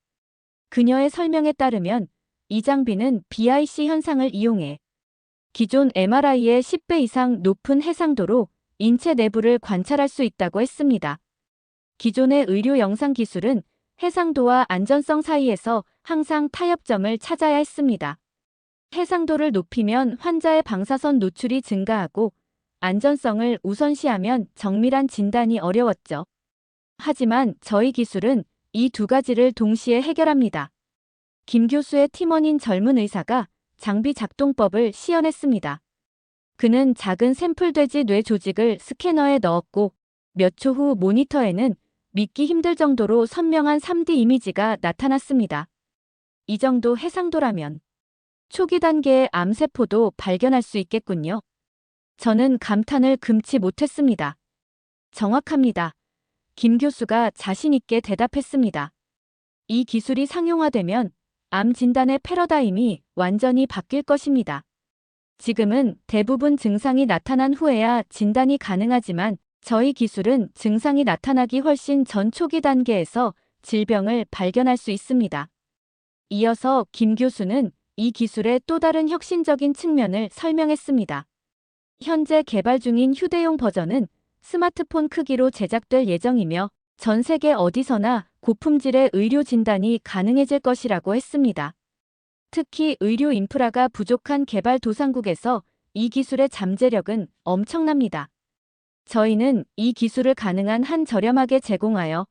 그녀의 설명에 따르면 이 장비는 BIC 현상을 이용해 기존 MRI의 10배 이상 높은 해상도로 인체 내부를 관찰할 수 있다고 했습니다. 기존의 의료 영상 기술은 해상도와 안전성 사이에서 항상 타협점을 찾아야 했습니다. 해상도를 높이면 환자의 방사선 노출이 증가하고 안전성을 우선시하면 정밀한 진단이 어려웠죠. 하지만 저희 기술은 이 두 가지를 동시에 해결합니다. 김 교수의 팀원인 젊은 의사가 장비 작동법을 시연했습니다. 그는 작은 샘플돼지 뇌 조직을 스캐너에 넣었고 몇 초 후 모니터에는 믿기 힘들 정도로 선명한 3D 이미지가 나타났습니다. 이 정도 해상도라면 초기 단계의 암세포도 발견할 수 있겠군요. 저는 감탄을 금치 못했습니다. 정확합니다. 김 교수가 자신 있게 대답했습니다. 이 기술이 상용화되면 암 진단의 패러다임이 완전히 바뀔 것입니다. 지금은 대부분 증상이 나타난 후에야 진단이 가능하지만 저희 기술은 증상이 나타나기 훨씬 전 초기 단계에서 질병을 발견할 수 있습니다. 이어서 김 교수는 이 기술의 또 다른 혁신적인 측면을 설명했습니다. 현재 개발 중인 휴대용 버전은 스마트폰 크기로 제작될 예정이며 전 세계 어디서나 고품질의 의료 진단이 가능해질 것이라고 했습니다. 특히 의료 인프라가 부족한 개발도상국에서 이 기술의 잠재력은 엄청납니다. 저희는 이 기술을 가능한 한 저렴하게 제공하여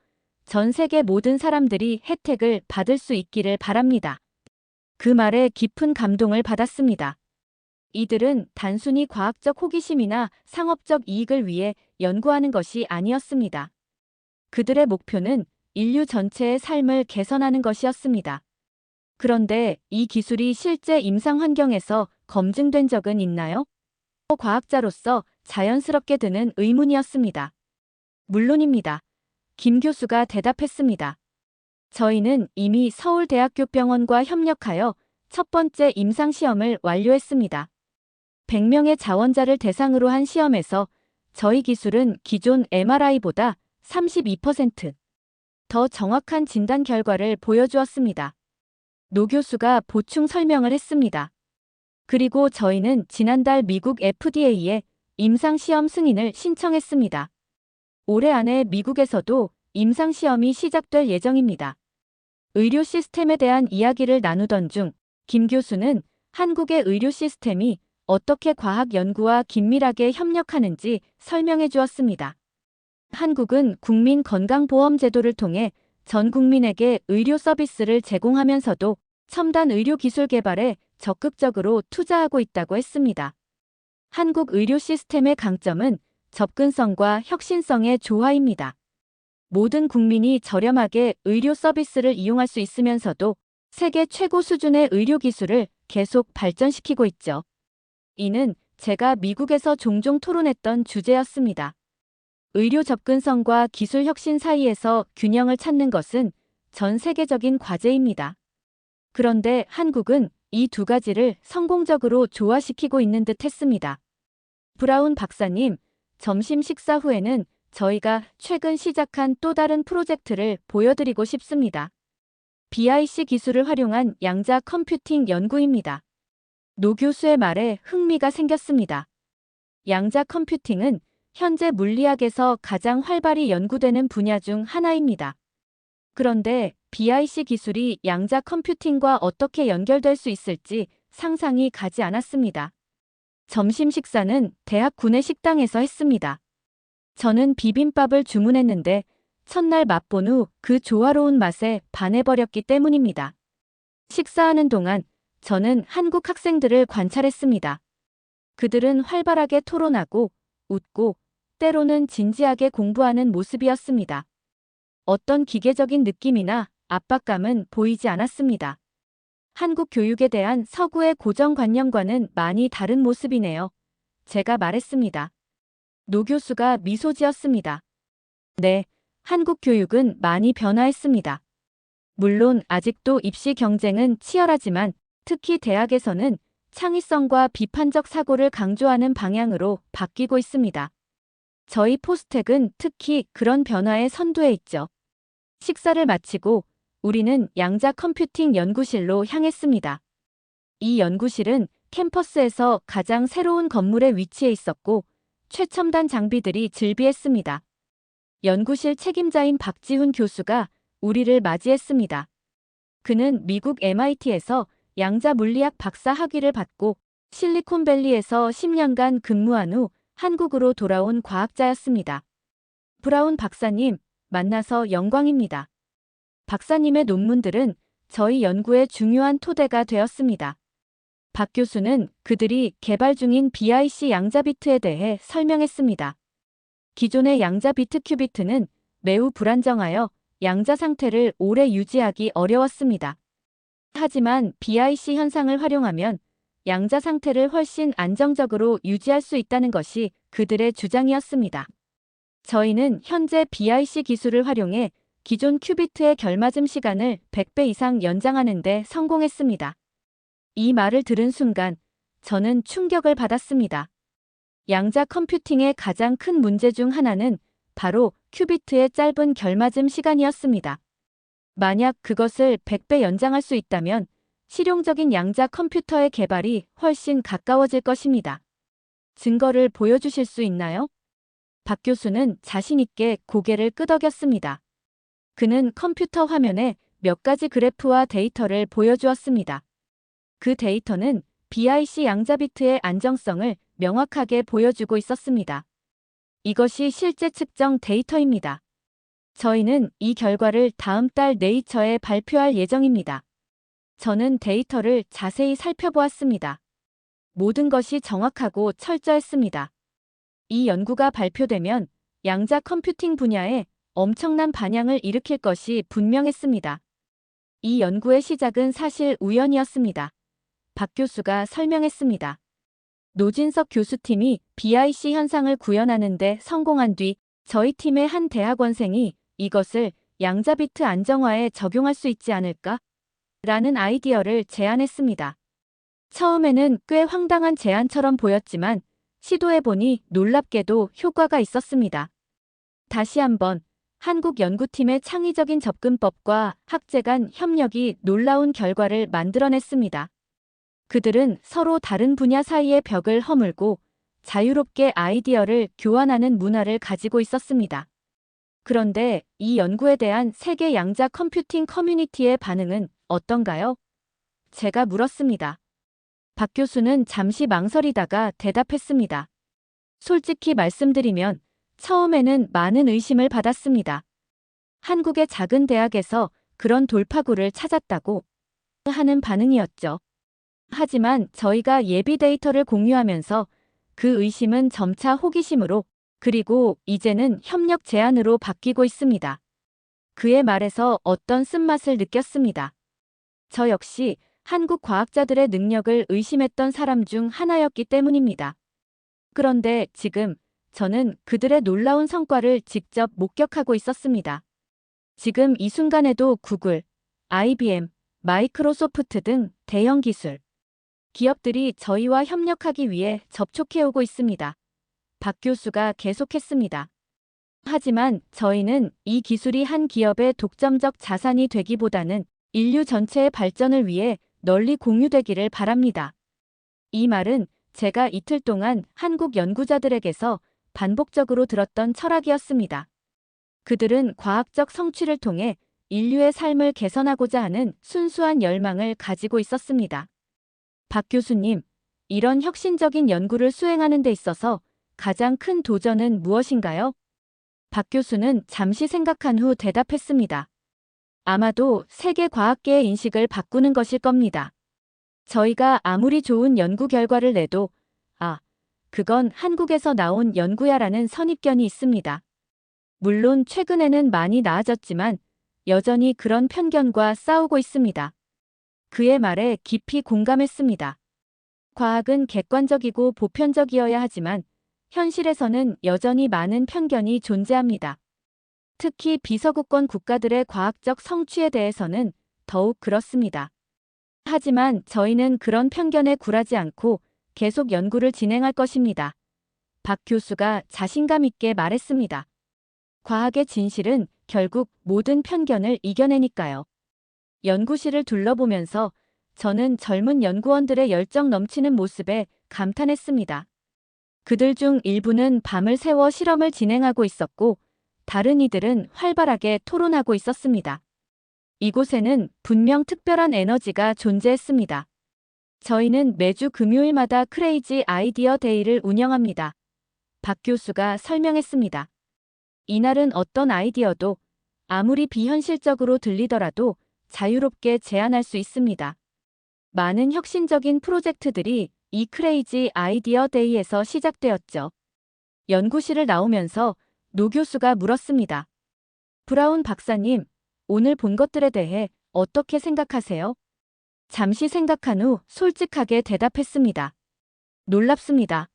전 세계 모든 사람들이 혜택을 받을 수 있기를 바랍니다. 그 말에 깊은 감동을 받았습니다. 이들은 단순히 과학적 호기심이나 상업적 이익을 위해 연구하는 것이 아니었습니다. 그들의 목표는 인류 전체의 삶을 개선하는 것이었습니다. 그런데 이 기술이 실제 임상 환경에서 검증된 적은 있나요? 과학자로서 자연스럽게 드는 의문이었습니다. 물론입니다. 김 교수가 대답했습니다. 저희는 이미 서울대학교 병원과 협력하여 첫 번째 임상시험을 완료했습니다. 100명의 자원자를 대상으로 한 시험에서 저희 기술은 기존 MRI보다 32% 더 정확한 진단 결과를 보여주었습니다. 노 교수가 보충 설명을 했습니다. 그리고 저희는 지난달 미국 FDA에 임상시험 승인을 신청했습니다. 올해 안에 미국에서도 임상시험이 시작될 예정입니다. 의료 시스템에 대한 이야기를 나누던 중 김 교수는 한국의 의료 시스템이 어떻게 과학 연구와 긴밀하게 협력하는지 설명해 주었습니다. 한국은 국민건강보험제도를 통해 전 국민에게 의료 서비스를 제공하면서도 첨단 의료 기술 개발에 적극적으로 투자하고 있다고 했습니다. 한국 의료 시스템의 강점은 접근성과 혁신성의 조화입니다. 모든 국민이 저렴하게 의료 서비스를 이용할 수 있으면서도 세계 최고 수준의 의료 기술을 계속 발전시키고 있죠. 이는 제가 미국에서 종종 토론했던 주제였습니다. 의료 접근성과 기술 혁신 사이에서 균형을 찾는 것은 전 세계적인 과제입니다. 그런데 한국은 이 두 가지를 성공적으로 조화시키고 있는 듯 했습니다. 브라운 박사님, 점심 식사 후에는 저희가 최근 시작한 또 다른 프로젝트를 보여드리고 싶습니다. BIC 기술을 활용한 양자 컴퓨팅 연구입니다. 노 교수의 말에 흥미가 생겼습니다. 양자 컴퓨팅은 현재 물리학에서 가장 활발히 연구되는 분야 중 하나입니다. 그런데 BIC 기술이 양자 컴퓨팅과 어떻게 연결될 수 있을지 상상이 가지 않았습니다. 점심 식사는 대학 구내 식당에서 했습니다. 저는 비빔밥을 주문했는데 첫날 맛본 후 그 조화로운 맛에 반해버렸기 때문입니다. 식사하는 동안 저는 한국 학생들을 관찰했습니다. 그들은 활발하게 토론하고 웃고 때로는 진지하게 공부하는 모습이었습니다. 어떤 기계적인 느낌이나 압박감은 보이지 않았습니다. 한국 교육에 대한 서구의 고정관념과는 많이 다른 모습이네요. 제가 말했습니다. 노 교수가 미소 지었습니다. 네, 한국 교육은 많이 변화했습니다. 물론 아직도 입시 경쟁은 치열하지만 특히 대학에서는 창의성과 비판적 사고를 강조하는 방향으로 바뀌고 있습니다. 저희 포스텍은 특히 그런 변화에 선두에 있죠. 식사를 마치고 우리는 양자 컴퓨팅 연구실로 향했습니다. 이 연구실은 캠퍼스에서 가장 새로운 건물에 위치해 있었고 최첨단 장비들이 즐비했습니다. 연구실 책임자인 박지훈 교수가 우리를 맞이했습니다. 그는 미국 MIT에서 양자 물리학 박사 학위를 받고 실리콘밸리에서 10년간 근무한 후 한국으로 돌아온 과학자였습니다. 브라운 박사님, 만나서 영광입니다. 박사님의 논문들은 저희 연구의 중요한 토대가 되었습니다. 박 교수는 그들이 개발 중인 BIC 양자 비트에 대해 설명했습니다. 기존의 양자 비트 큐비트는 매우 불안정하여 양자 상태를 오래 유지하기 어려웠습니다. 하지만 BIC 현상을 활용하면 양자 상태를 훨씬 안정적으로 유지할 수 있다는 것이 그들의 주장이었습니다. 저희는 현재 BIC 기술을 활용해 기존 큐비트의 결맞음 시간을 100배 이상 연장하는 데 성공했습니다. 이 말을 들은 순간 저는 충격을 받았습니다. 양자 컴퓨팅의 가장 큰 문제 중 하나는 바로 큐비트의 짧은 결맞음 시간이었습니다. 만약 그것을 100배 연장할 수 있다면 실용적인 양자 컴퓨터의 개발이 훨씬 가까워질 것입니다. 증거를 보여주실 수 있나요? 박 교수는 자신 있게 고개를 끄덕였습니다. 그는 컴퓨터 화면에 몇 가지 그래프와 데이터를 보여주었습니다. 그 데이터는 BIC 양자 비트의 안정성을 명확하게 보여주고 있었습니다. 이것이 실제 측정 데이터입니다. 저희는 이 결과를 다음 달 네이처에 발표할 예정입니다. 저는 데이터를 자세히 살펴보았습니다. 모든 것이 정확하고 철저했습니다. 이 연구가 발표되면 양자 컴퓨팅 분야에 엄청난 반향을 일으킬 것이 분명했습니다. 이 연구의 시작은 사실 우연이었습니다. 박 교수가 설명했습니다. 노진석 교수팀이 BIC 현상을 구현하는 데 성공한 뒤 저희 팀의 한 대학원생이 이것을 양자 비트 안정화에 적용할 수 있지 않을까? 라는 아이디어를 제안했습니다. 처음에는 꽤 황당한 제안처럼 보였지만 시도해보니 놀랍게도 효과가 있었습니다. 다시 한번 한국 연구팀의 창의적인 접근법과 학제 간 협력이 놀라운 결과를 만들어냈습니다. 그들은 서로 다른 분야 사이의 벽을 허물고 자유롭게 아이디어를 교환하는 문화를 가지고 있었습니다. 그런데 이 연구에 대한 세계 양자 컴퓨팅 커뮤니티의 반응은 어떤가요? 제가 물었습니다. 박 교수는 잠시 망설이다가 대답했습니다. 솔직히 말씀드리면 처음에는 많은 의심을 받았습니다. 한국의 작은 대학에서 그런 돌파구를 찾았다고 하는 반응이었죠. 하지만 저희가 예비 데이터를 공유하면서 그 의심은 점차 호기심으로 그리고 이제는 협력 제안으로 바뀌고 있습니다. 그의 말에서 어떤 쓴맛을 느꼈습니다. 저 역시 한국 과학자들의 능력을 의심했던 사람 중 하나였기 때문입니다. 그런데 지금 저는 그들의 놀라운 성과를 직접 목격하고 있었습니다. 지금 이 순간에도 구글, IBM, 마이크로소프트 등 대형 기술 기업들이 저희와 협력하기 위해 접촉해오고 있습니다. 박 교수가 계속했습니다. 하지만 저희는 이 기술이 한 기업의 독점적 자산이 되기보다는 인류 전체의 발전을 위해 널리 공유되기를 바랍니다. 이 말은 제가 이틀 동안 한국 연구자들에게서 반복적으로 들었던 철학이었습니다. 그들은 과학적 성취를 통해 인류의 삶을 개선하고자 하는 순수한 열망을 가지고 있었습니다. 박 교수님, 이런 혁신적인 연구를 수행하는 데 있어서 가장 큰 도전은 무엇인가요? 박 교수는 잠시 생각한 후 대답했습니다. 아마도 세계 과학계의 인식을 바꾸는 것일 겁니다. 저희가 아무리 좋은 연구 결과를 내도 그건 한국에서 나온 연구야라는 선입견이 있습니다. 물론 최근에는 많이 나아졌지만 여전히 그런 편견과 싸우고 있습니다. 그의 말에 깊이 공감했습니다. 과학은 객관적이고 보편적이어야 하지만 현실에서는 여전히 많은 편견이 존재합니다. 특히 비서구권 국가들의 과학적 성취에 대해서는 더욱 그렇습니다. 하지만 저희는 그런 편견에 굴하지 않고 계속 연구를 진행할 것입니다. 박 교수가 자신감 있게 말했습니다. 과학의 진실은 결국 모든 편견을 이겨내니까요. 연구실을 둘러보면서 저는 젊은 연구원들의 열정 넘치는 모습에 감탄했습니다. 그들 중 일부는 밤을 새워 실험을 진행하고 있었고 다른 이들은 활발하게 토론하고 있었습니다. 이곳에는 분명 특별한 에너지가 존재했습니다. 저희는 매주 금요일마다 크레이지 아이디어 데이를 운영합니다. 박 교수가 설명했습니다. 이날은 어떤 아이디어도 아무리 비현실적으로 들리더라도 자유롭게 제안할 수 있습니다. 많은 혁신적인 프로젝트들이 이 크레이지 아이디어 데이에서 시작되었죠. 연구실을 나오면서 노 교수가 물었습니다. 브라운 박사님, 오늘 본 것들에 대해 어떻게 생각하세요? 잠시 생각한 후 솔직하게 대답했습니다. 놀랍습니다.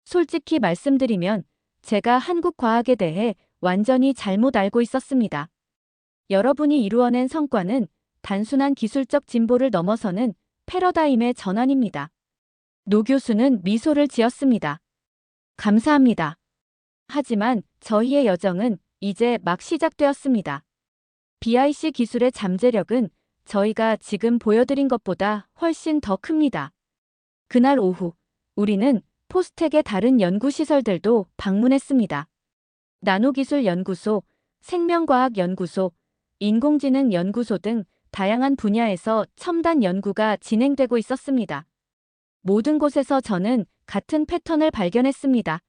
솔직히 말씀드리면 제가 한국 과학에 대해 완전히 잘못 알고 있었습니다. 여러분이 이루어낸 성과는 단순한 기술적 진보를 넘어서는 패러다임의 전환입니다. 노 교수는 미소를 지었습니다. 감사합니다. 하지만 저희의 여정은 이제 막 시작되었습니다. BIC 기술의 잠재력은 저희가 지금 보여드린 것보다 훨씬 더 큽니다. 그날 오후, 우리는 포스텍의 다른 연구시설들도 방문했습니다. 나노기술연구소, 생명과학연구소, 인공지능연구소 등 다양한 분야에서 첨단 연구가 진행되고 있었습니다. 모든 곳에서 저는 같은 패턴을 발견했습니다.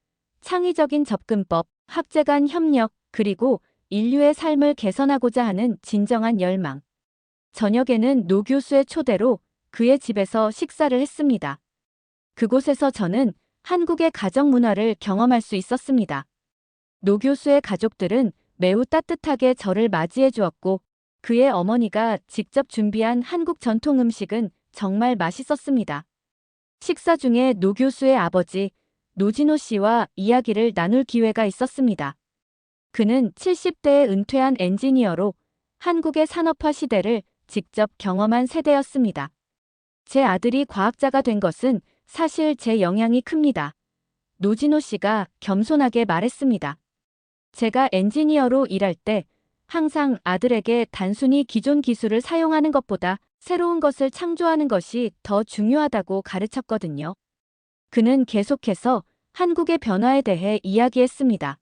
창의적인 접근법, 학제 간 협력, 그리고 인류의 삶을 개선하고자 하는 진정한 열망. 저녁에는 노 교수의 초대로 그의 집에서 식사를 했습니다. 그곳에서 저는 한국의 가정 문화를 경험할 수 있었습니다. 노 교수의 가족들은 매우 따뜻하게 저를 맞이해 주었고 그의 어머니가 직접 준비한 한국 전통 음식은 정말 맛있었습니다. 식사 중에 노 교수의 아버지 노진호 씨와 이야기를 나눌 기회가 있었습니다. 그는 70대에 은퇴한 엔지니어로 한국의 산업화 시대를 직접 경험한 세대였습니다. 제 아들이 과학자가 된 것은 사실 제 영향이 큽니다. 노진호 씨가 겸손하게 말했습니다. 제가 엔지니어로 일할 때 항상 아들에게 단순히 기존 기술을 사용하는 것보다 새로운 것을 창조하는 것이 더 중요하다고 가르쳤거든요. 그는 계속해서 한국의 변화에 대해 이야기했습니다.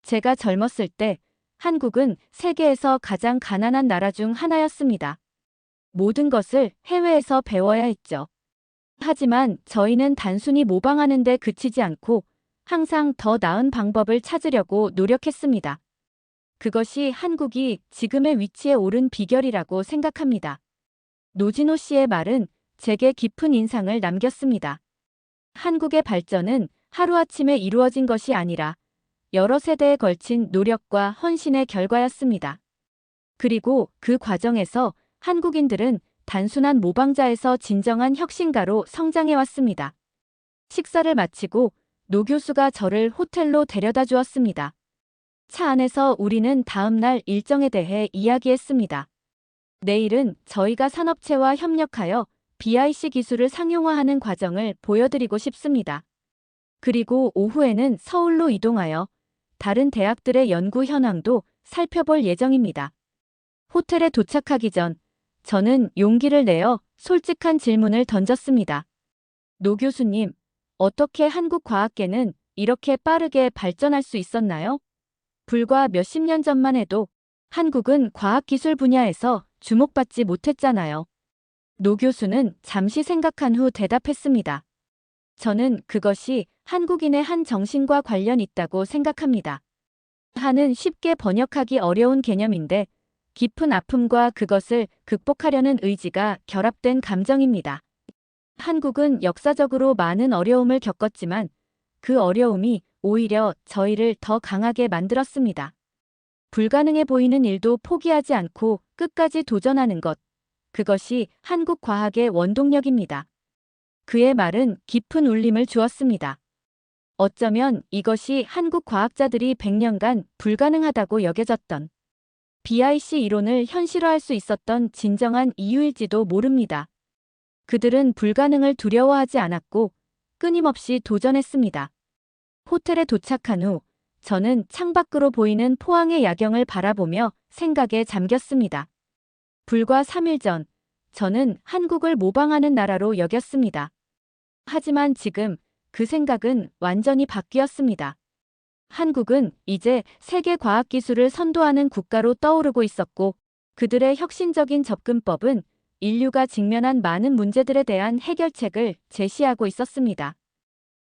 제가 젊었을 때 한국은 세계에서 가장 가난한 나라 중 하나였습니다. 모든 것을 해외에서 배워야 했죠. 하지만 저희는 단순히 모방하는 데 그치지 않고 항상 더 나은 방법을 찾으려고 노력했습니다. 그것이 한국이 지금의 위치에 오른 비결이라고 생각합니다. 노진호 씨의 말은 제게 깊은 인상을 남겼습니다. 한국의 발전은 하루아침에 이루어진 것이 아니라 여러 세대에 걸친 노력과 헌신의 결과였습니다. 그리고 그 과정에서 한국인들은 단순한 모방자에서 진정한 혁신가로 성장해왔습니다. 식사를 마치고 노 교수가 저를 호텔로 데려다 주었습니다. 차 안에서 우리는 다음 날 일정에 대해 이야기했습니다. 내일은 저희가 산업체와 협력하여 BIC 기술을 상용화하는 과정을 보여드리고 싶습니다. 그리고 오후에는 서울로 이동하여 다른 대학들의 연구 현황도 살펴볼 예정입니다. 호텔에 도착하기 전 저는 용기를 내어 솔직한 질문을 던졌습니다. 노 교수님, 어떻게 한국 과학계는 이렇게 빠르게 발전할 수 있었나요? 불과 몇십 년 전만 해도 한국은 과학기술 분야에서 주목받지 못했잖아요. 노 교수는 잠시 생각한 후 대답했습니다. 저는 그것이 한국인의 한 정신과 관련 있다고 생각합니다. 한은 쉽게 번역하기 어려운 개념인데 깊은 아픔과 그것을 극복하려는 의지가 결합된 감정입니다. 한국은 역사적으로 많은 어려움을 겪었지만 그 어려움이 오히려 저희를 더 강하게 만들었습니다. 불가능해 보이는 일도 포기하지 않고 끝까지 도전하는 것. 그것이 한국 과학의 원동력입니다. 그의 말은 깊은 울림을 주었습니다. 어쩌면 이것이 한국 과학자들이 100년간 불가능하다고 여겨졌던 BIC 이론을 현실화할 수 있었던 진정한 이유일지도 모릅니다. 그들은 불가능을 두려워하지 않았고 끊임없이 도전했습니다. 호텔에 도착한 후 저는 창밖으로 보이는 포항의 야경을 바라보며 생각에 잠겼습니다. 불과 3일 전 저는 한국을 모방하는 나라로 여겼습니다. 하지만 지금 그 생각은 완전히 바뀌었습니다. 한국은 이제 세계 과학기술을 선도하는 국가로 떠오르고 있었고 그들의 혁신적인 접근법은 인류가 직면한 많은 문제들에 대한 해결책을 제시하고 있었습니다.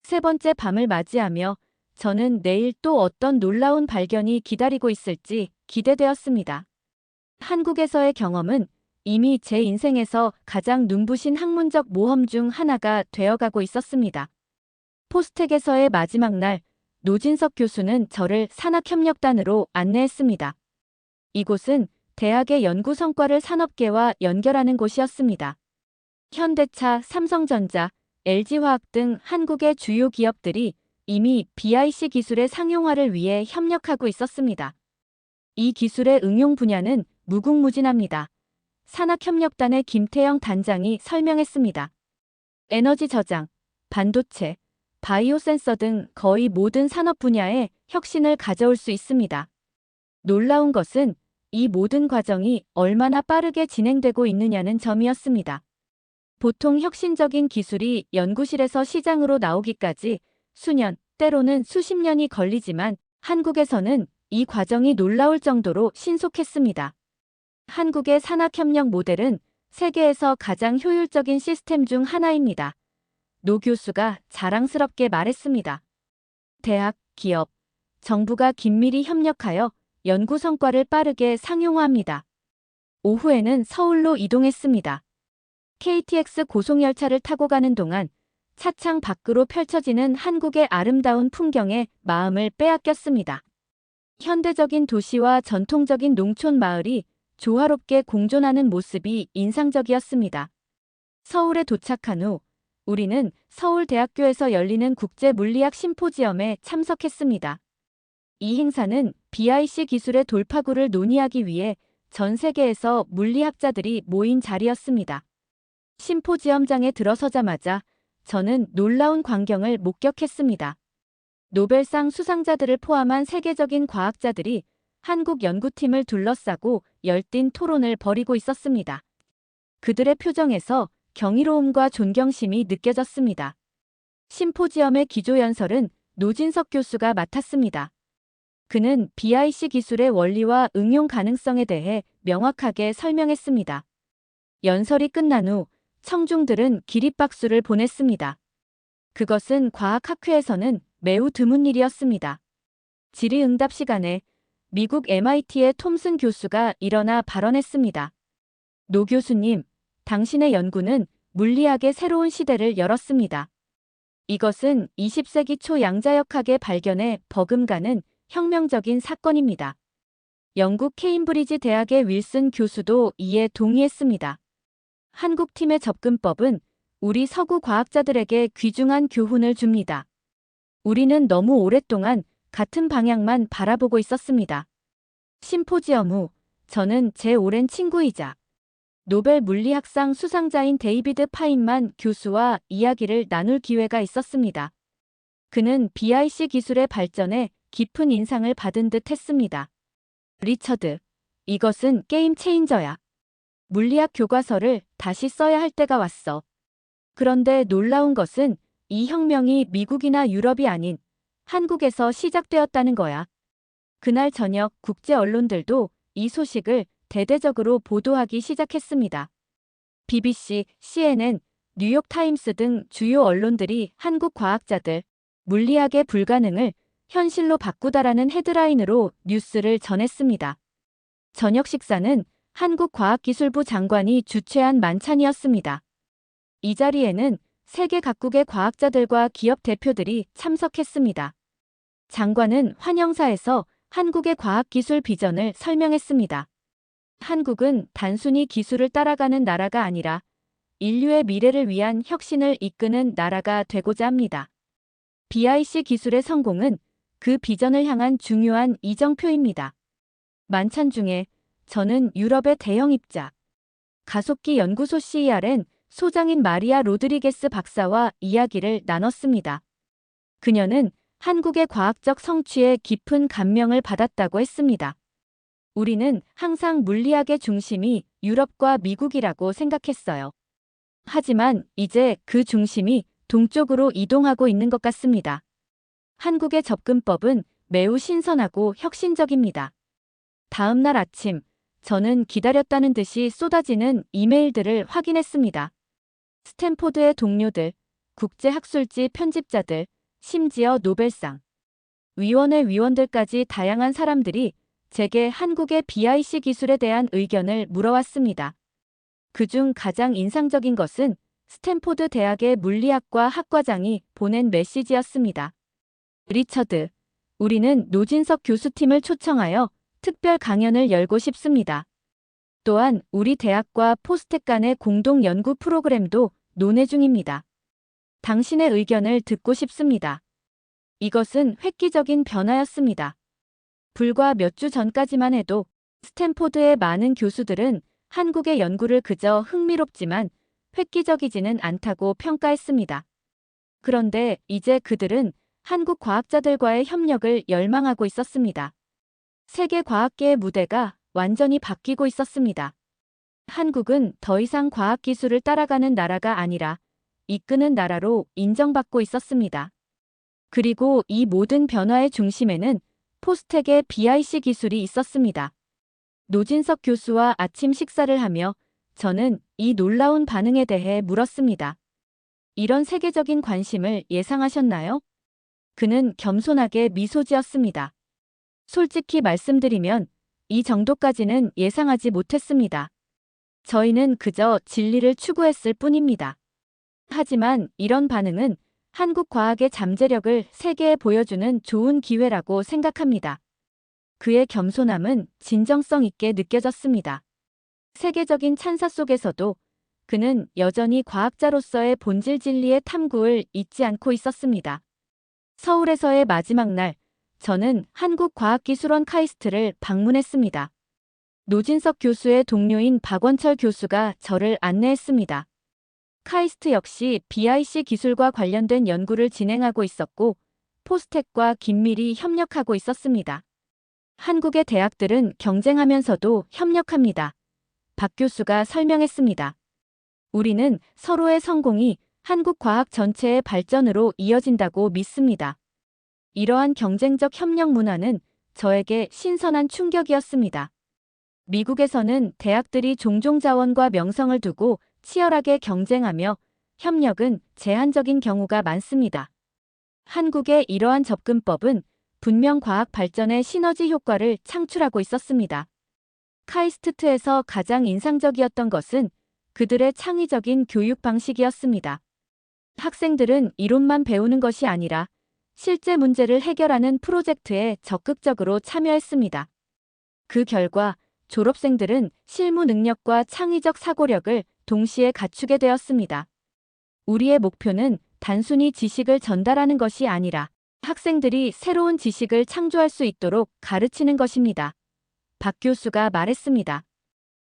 세 번째 밤을 맞이하며 저는 내일 또 어떤 놀라운 발견이 기다리고 있을지 기대되었습니다. 한국에서의 경험은 이미 제 인생에서 가장 눈부신 학문적 모험 중 하나가 되어가고 있었습니다. 포스텍에서의 마지막 날, 노진석 교수는 저를 산학협력단으로 안내했습니다. 이곳은 대학의 연구 성과를 산업계와 연결하는 곳이었습니다. 현대차, 삼성전자, LG화학 등 한국의 주요 기업들이 이미 BIC 기술의 상용화를 위해 협력하고 있었습니다. 이 기술의 응용 분야는 무궁무진합니다. 산학협력단의 김태영 단장이 설명했습니다. 에너지 저장, 반도체, 바이오 센서 등 거의 모든 산업 분야에 혁신을 가져올 수 있습니다. 놀라운 것은 이 모든 과정이 얼마나 빠르게 진행되고 있느냐는 점이었습니다. 보통 혁신적인 기술이 연구실에서 시장으로 나오기까지 수년, 때로는 수십 년이 걸리지만 한국에서는 이 과정이 놀라울 정도로 신속했습니다. 한국의 산학협력 모델은 세계에서 가장 효율적인 시스템 중 하나입니다. 노 교수가 자랑스럽게 말했습니다. 대학, 기업, 정부가 긴밀히 협력하여 연구 성과를 빠르게 상용화합니다. 오후에는 서울로 이동했습니다. KTX 고속열차를 타고 가는 동안 차창 밖으로 펼쳐지는 한국의 아름다운 풍경에 마음을 빼앗겼습니다. 현대적인 도시와 전통적인 농촌 마을이 조화롭게 공존하는 모습이 인상적이었습니다. 서울에 도착한 후 우리는 서울대학교에서 열리는 국제물리학 심포지엄에 참석했습니다. 이 행사는 BIC 기술의 돌파구를 논의하기 위해 전 세계에서 물리학자들이 모인 자리였습니다. 심포지엄장에 들어서자마자 저는 놀라운 광경을 목격했습니다. 노벨상 수상자들을 포함한 세계적인 과학자들이 한국 연구팀을 둘러싸고 열띤 토론을 벌이고 있었습니다. 그들의 표정에서 경이로움과 존경심이 느껴졌습니다. 심포지엄의 기조연설은 노진석 교수가 맡았습니다. 그는 BIC 기술의 원리와 응용 가능성에 대해 명확하게 설명했습니다. 연설이 끝난 후 청중들은 기립박수를 보냈습니다. 그것은 과학학회에서는 매우 드문 일이었습니다. 질의응답 시간에 미국 MIT의 톰슨 교수가 일어나 발언했습니다. 노 교수님, 당신의 연구는 물리학의 새로운 시대를 열었습니다. 이것은 20세기 초 양자역학의 발견에 버금가는 혁명적인 사건입니다. 영국 케임브리지 대학의 윌슨 교수도 이에 동의했습니다. 한국팀의 접근법은 우리 서구 과학자들에게 귀중한 교훈을 줍니다. 우리는 너무 오랫동안 같은 방향만 바라보고 있었습니다. 심포지엄 후 저는 제 오랜 친구이자 노벨 물리학상 수상자인 데이비드 파인만 교수와 이야기를 나눌 기회가 있었습니다. 그는 BIC 기술의 발전에 깊은 인상을 받은 듯 했습니다. 리처드, 이것은 게임 체인저야. 물리학 교과서를 다시 써야 할 때가 왔어. 그런데 놀라운 것은 이 혁명이 미국이나 유럽이 아닌 한국에서 시작되었다는 거야. 그날 저녁 국제 언론들도 이 소식을 대대적으로 보도하기 시작했습니다. BBC, CNN, 뉴욕타임스 등 주요 언론들이 한국 과학자들, 물리학의 불가능을 현실로 바꾸다라는 헤드라인으로 뉴스를 전했습니다. 저녁 식사는 한국과학기술부 장관이 주최한 만찬이었습니다. 이 자리에는 세계 각국의 과학자들과 기업 대표들이 참석했습니다. 장관은 환영사에서 한국의 과학기술 비전을 설명했습니다. 한국은 단순히 기술을 따라가는 나라가 아니라 인류의 미래를 위한 혁신을 이끄는 나라가 되고자 합니다. BIC 기술의 성공은 그 비전을 향한 중요한 이정표입니다. 만찬 중에 저는 유럽의 대형 입자 가속기 연구소 CERN 소장인 마리아 로드리게스 박사와 이야기를 나눴습니다. 그녀는 한국의 과학적 성취에 깊은 감명을 받았다고 했습니다. 우리는 항상 물리학의 중심이 유럽과 미국이라고 생각했어요. 하지만 이제 그 중심이 동쪽으로 이동하고 있는 것 같습니다. 한국의 접근법은 매우 신선하고 혁신적입니다. 다음 날 아침, 저는 기다렸다는 듯이 쏟아지는 이메일들을 확인했습니다. 스탠포드의 동료들, 국제학술지 편집자들, 심지어 노벨상 위원회 위원들까지 다양한 사람들이 제게 한국의 BIC 기술에 대한 의견을 물어왔습니다. 그중 가장 인상적인 것은 스탠포드 대학의 물리학과 학과장이 보낸 메시지였습니다. 리처드, 우리는 노진석 교수팀을 초청하여 특별 강연을 열고 싶습니다. 또한 우리 대학과 포스텍 간의 공동 연구 프로그램도 논의 중입니다. 당신의 의견을 듣고 싶습니다. 이것은 획기적인 변화였습니다. 불과 몇 주 전까지만 해도 스탠포드의 많은 교수들은 한국의 연구를 그저 흥미롭지만 획기적이지는 않다고 평가했습니다. 그런데 이제 그들은 한국 과학자들과의 협력을 열망하고 있었습니다. 세계 과학계의 무대가 완전히 바뀌고 있었습니다. 한국은 더 이상 과학기술을 따라가는 나라가 아니라 이끄는 나라로 인정받고 있었습니다. 그리고 이 모든 변화의 중심에는 포스텍의 BIC 기술이 있었습니다. 노진석 교수와 아침 식사를 하며 저는 이 놀라운 반응에 대해 물었습니다. 이런 세계적인 관심을 예상하셨나요? 그는 겸손하게 미소 지었습니다. 솔직히 말씀드리면 이 정도까지는 예상하지 못했습니다. 저희는 그저 진리를 추구했을 뿐입니다. 하지만 이런 반응은 한국 과학의 잠재력을 세계에 보여주는 좋은 기회라고 생각합니다. 그의 겸손함은 진정성 있게 느껴졌습니다. 세계적인 찬사 속에서도 그는 여전히 과학자로서의 본질 진리의 탐구를 잊지 않고 있었습니다. 서울에서의 마지막 날, 저는 한국과학기술원 카이스트를 방문했습니다. 노진석 교수의 동료인 박원철 교수가 저를 안내했습니다. 카이스트 역시 BIC 기술과 관련된 연구를 진행하고 있었고 포스텍과 긴밀히 협력하고 있었습니다. 한국의 대학들은 경쟁하면서도 협력합니다. 박 교수가 설명했습니다. 우리는 서로의 성공이 한국 과학 전체의 발전으로 이어진다고 믿습니다. 이러한 경쟁적 협력 문화는 저에게 신선한 충격이었습니다. 미국에서는 대학들이 종종 자원과 명성을 두고 치열하게 경쟁하며 협력은 제한적인 경우가 많습니다. 한국의 이러한 접근법은 분명 과학 발전의 시너지 효과를 창출하고 있었습니다. 카이스트에서 가장 인상적이었던 것은 그들의 창의적인 교육 방식이었습니다. 학생들은 이론만 배우는 것이 아니라 실제 문제를 해결하는 프로젝트에 적극적으로 참여했습니다. 그 결과 졸업생들은 실무 능력과 창의적 사고력을 동시에 갖추게 되었습니다. 우리의 목표는 단순히 지식을 전달하는 것이 아니라 학생들이 새로운 지식을 창조할 수 있도록 가르치는 것입니다. 박 교수가 말했습니다.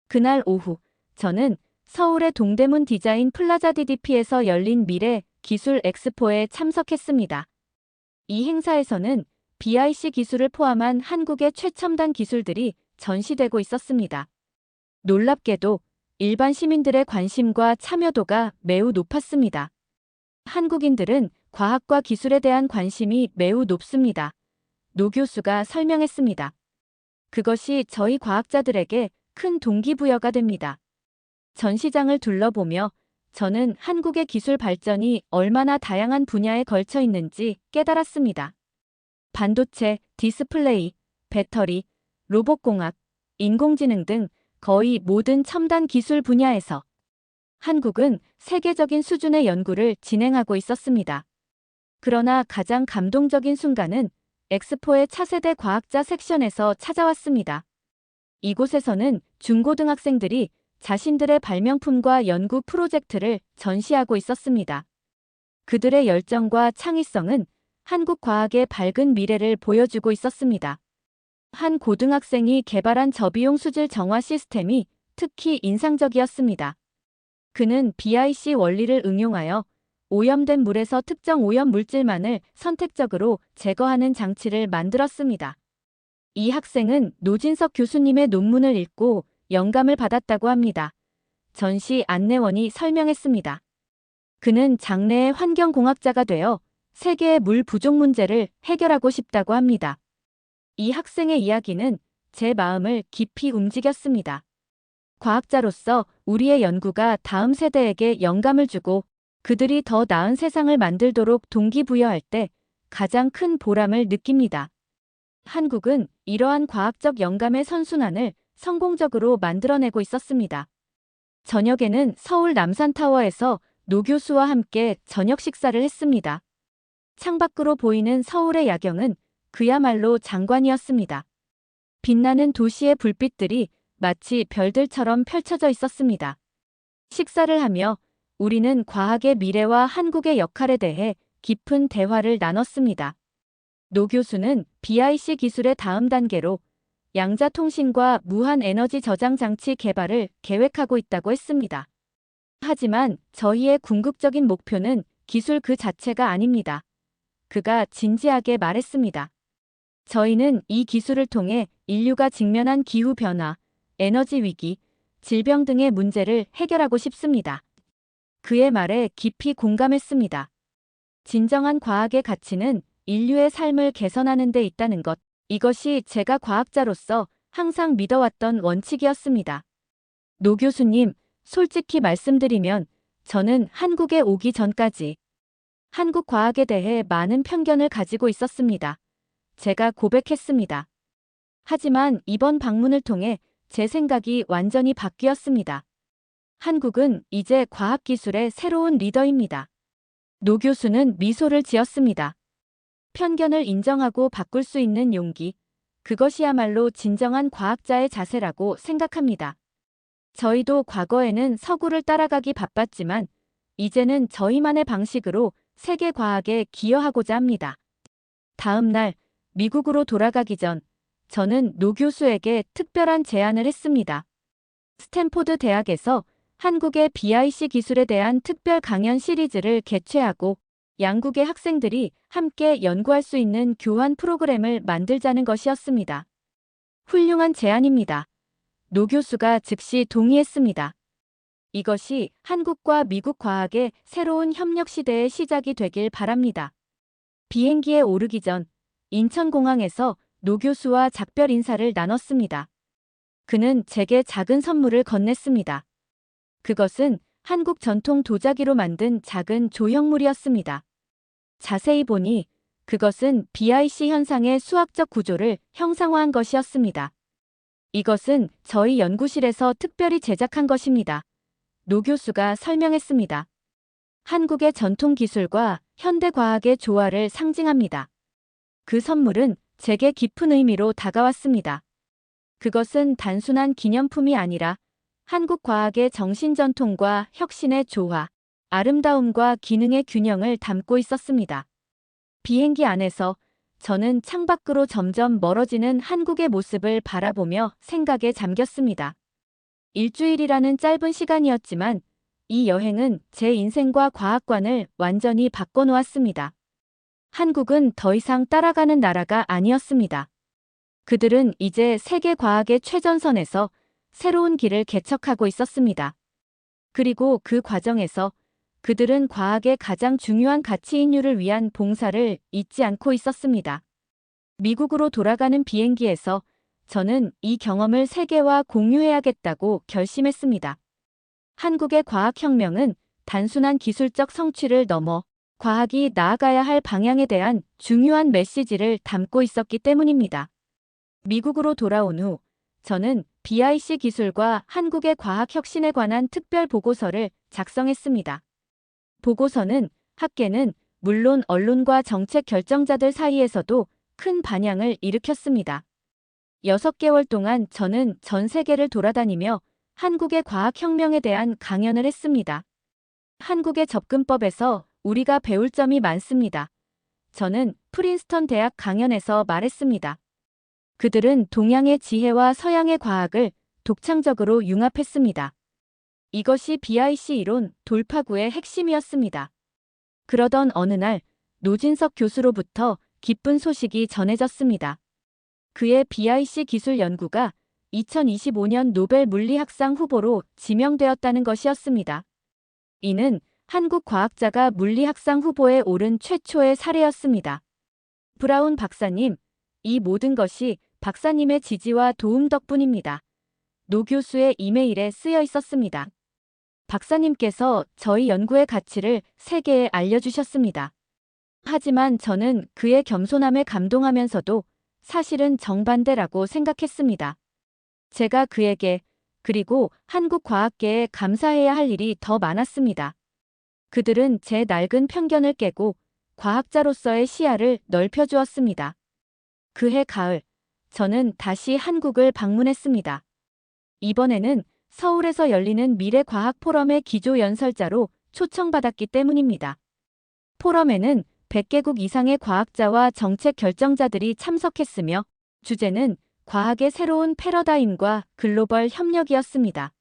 그날 오후, 저는 서울의 동대문 디자인 플라자 DDP에서 열린 미래 기술 엑스포에 참석했습니다. 이 행사에서는 BIC 기술을 포함한 한국의 최첨단 기술들이 전시되고 있었습니다. 놀랍게도 일반 시민들의 관심과 참여도가 매우 높았습니다. 한국인들은 과학과 기술에 대한 관심이 매우 높습니다. 노 교수가 설명했습니다. 그것이 저희 과학자들에게 큰 동기부여가 됩니다. 전시장을 둘러보며 저는 한국의 기술 발전이 얼마나 다양한 분야에 걸쳐 있는지 깨달았습니다. 반도체, 디스플레이, 배터리, 로봇공학, 인공지능 등 거의 모든 첨단 기술 분야에서 한국은 세계적인 수준의 연구를 진행하고 있었습니다. 그러나 가장 감동적인 순간은 엑스포의 차세대 과학자 섹션에서 찾아왔습니다. 이곳에서는 중고등학생들이 자신들의 발명품과 연구 프로젝트를 전시하고 있었습니다. 그들의 열정과 창의성은 한국 과학의 밝은 미래를 보여주고 있었습니다. 한 고등학생이 개발한 저비용 수질 정화 시스템이 특히 인상적이었습니다. 그는 BIC 원리를 응용하여 오염된 물에서 특정 오염 물질만을 선택적으로 제거하는 장치를 만들었습니다. 이 학생은 노진석 교수님의 논문을 읽고 영감을 받았다고 합니다. 전시 안내원이 설명했습니다. 그는 장래의 환경공학자가 되어 세계의 물 부족 문제를 해결하고 싶다고 합니다. 이 학생의 이야기는 제 마음을 깊이 움직였습니다. 과학자로서 우리의 연구가 다음 세대에게 영감을 주고 그들이 더 나은 세상을 만들도록 동기부여할 때 가장 큰 보람을 느낍니다. 한국은 이러한 과학적 영감의 선순환을 성공적으로 만들어내고 있었습니다. 저녁에는 서울 남산타워에서 노 교수와 함께 저녁 식사를 했습니다. 창밖으로 보이는 서울의 야경은 그야말로 장관이었습니다. 빛나는 도시의 불빛들이 마치 별들처럼 펼쳐져 있었습니다. 식사를 하며 우리는 과학의 미래와 한국의 역할에 대해 깊은 대화를 나눴습니다. 노 교수는 BIC 기술의 다음 단계로 양자통신과 무한 에너지 저장 장치 개발을 계획하고 있다고 했습니다. 하지만 저희의 궁극적인 목표는 기술 그 자체가 아닙니다. 그가 진지하게 말했습니다. 저희는 이 기술을 통해 인류가 직면한 기후변화, 에너지 위기, 질병 등의 문제를 해결하고 싶습니다. 그의 말에 깊이 공감했습니다. 진정한 과학의 가치는 인류의 삶을 개선하는 데 있다는 것, 이것이 제가 과학자로서 항상 믿어왔던 원칙이었습니다. 노 교수님, 솔직히 말씀드리면 저는 한국에 오기 전까지 한국 과학에 대해 많은 편견을 가지고 있었습니다. 제가 고백했습니다. 하지만 이번 방문을 통해 제 생각이 완전히 바뀌었습니다. 한국은 이제 과학기술의 새로운 리더입니다. 노 교수는 미소를 지었습니다. 편견을 인정하고 바꿀 수 있는 용기, 그것이야말로 진정한 과학자의 자세라고 생각합니다. 저희도 과거에는 서구를 따라가기 바빴지만 이제는 저희만의 방식으로 세계 과학에 기여하고자 합니다. 다음 날 미국으로 돌아가기 전 저는 노 교수에게 특별한 제안을 했습니다. 스탠포드 대학에서 한국의 BIC 기술에 대한 특별 강연 시리즈를 개최하고 양국의 학생들이 함께 연구할 수 있는 교환 프로그램을 만들자는 것이었습니다. 훌륭한 제안입니다. 노 교수가 즉시 동의했습니다. 이것이 한국과 미국 과학의 새로운 협력 시대의 시작이 되길 바랍니다. 비행기에 오르기 전 인천공항에서 노 교수와 작별 인사를 나눴습니다. 그는 제게 작은 선물을 건넸습니다. 그것은 한국 전통 도자기로 만든 작은 조형물이었습니다. 자세히 보니 그것은 BIC 현상의 수학적 구조를 형상화한 것이었습니다. 이것은 저희 연구실에서 특별히 제작한 것입니다. 노 교수가 설명했습니다. 한국의 전통 기술과 현대 과학의 조화를 상징합니다. 그 선물은 제게 깊은 의미로 다가왔습니다. 그것은 단순한 기념품이 아니라 한국 과학의 정신 전통과 혁신의 조화, 아름다움과 기능의 균형을 담고 있었습니다. 비행기 안에서 저는 창밖으로 점점 멀어지는 한국의 모습을 바라보며 생각에 잠겼습니다. 일주일이라는 짧은 시간이었지만 이 여행은 제 인생과 과학관을 완전히 바꿔놓았습니다. 한국은 더 이상 따라가는 나라가 아니었습니다. 그들은 이제 세계 과학의 최전선에서 새로운 길을 개척하고 있었습니다. 그리고 그 과정에서 그들은 과학의 가장 중요한 가치 인류를 위한 봉사를 잊지 않고 있었습니다. 미국으로 돌아가는 비행기에서 저는 이 경험을 세계와 공유해야겠다고 결심했습니다. 한국의 과학혁명은 단순한 기술적 성취를 넘어 과학이 나아가야 할 방향에 대한 중요한 메시지를 담고 있었기 때문입니다. 미국으로 돌아온 후 저는 BIC 기술과 한국의 과학 혁신에 관한 특별 보고서를 작성했습니다. 보고서는 학계는 물론 언론과 정책 결정자들 사이에서도 큰 반향을 일으켰습니다. 6개월 동안 저는 전 세계를 돌아다니며 한국의 과학혁명에 대한 강연을 했습니다. 한국의 접근법에서 우리가 배울 점이 많습니다. 저는 프린스턴 대학 강연에서 말했습니다. 그들은 동양의 지혜와 서양의 과학을 독창적으로 융합했습니다. 이것이 BIC 이론 돌파구의 핵심이었습니다. 그러던 어느 날 노진석 교수로부터 기쁜 소식이 전해졌습니다. 그의 BIC 기술 연구가 2025년 노벨 물리학상 후보로 지명되었다는 것이었습니다. 이는 한국 과학자가 물리학상 후보에 오른 최초의 사례였습니다. 브라운 박사님, 이 모든 것이 박사님의 지지와 도움 덕분입니다. 노 교수의 이메일에 쓰여 있었습니다. 박사님께서 저희 연구의 가치를 세계에 알려주셨습니다. 하지만 저는 그의 겸손함에 감동하면서도 사실은 정반대라고 생각했습니다. 제가 그에게 그리고 한국 과학계에 감사해야 할 일이 더 많았습니다. 그들은 제 낡은 편견을 깨고 과학자로서의 시야를 넓혀주었습니다. 그해 가을, 저는 다시 한국을 방문했습니다. 이번에는 서울에서 열리는 미래과학 포럼의 기조연설자로 초청받았기 때문입니다. 포럼에는 100개국 이상의 과학자와 정책 결정자들이 참석했으며 주제는 과학의 새로운 패러다임과 글로벌 협력이었습니다.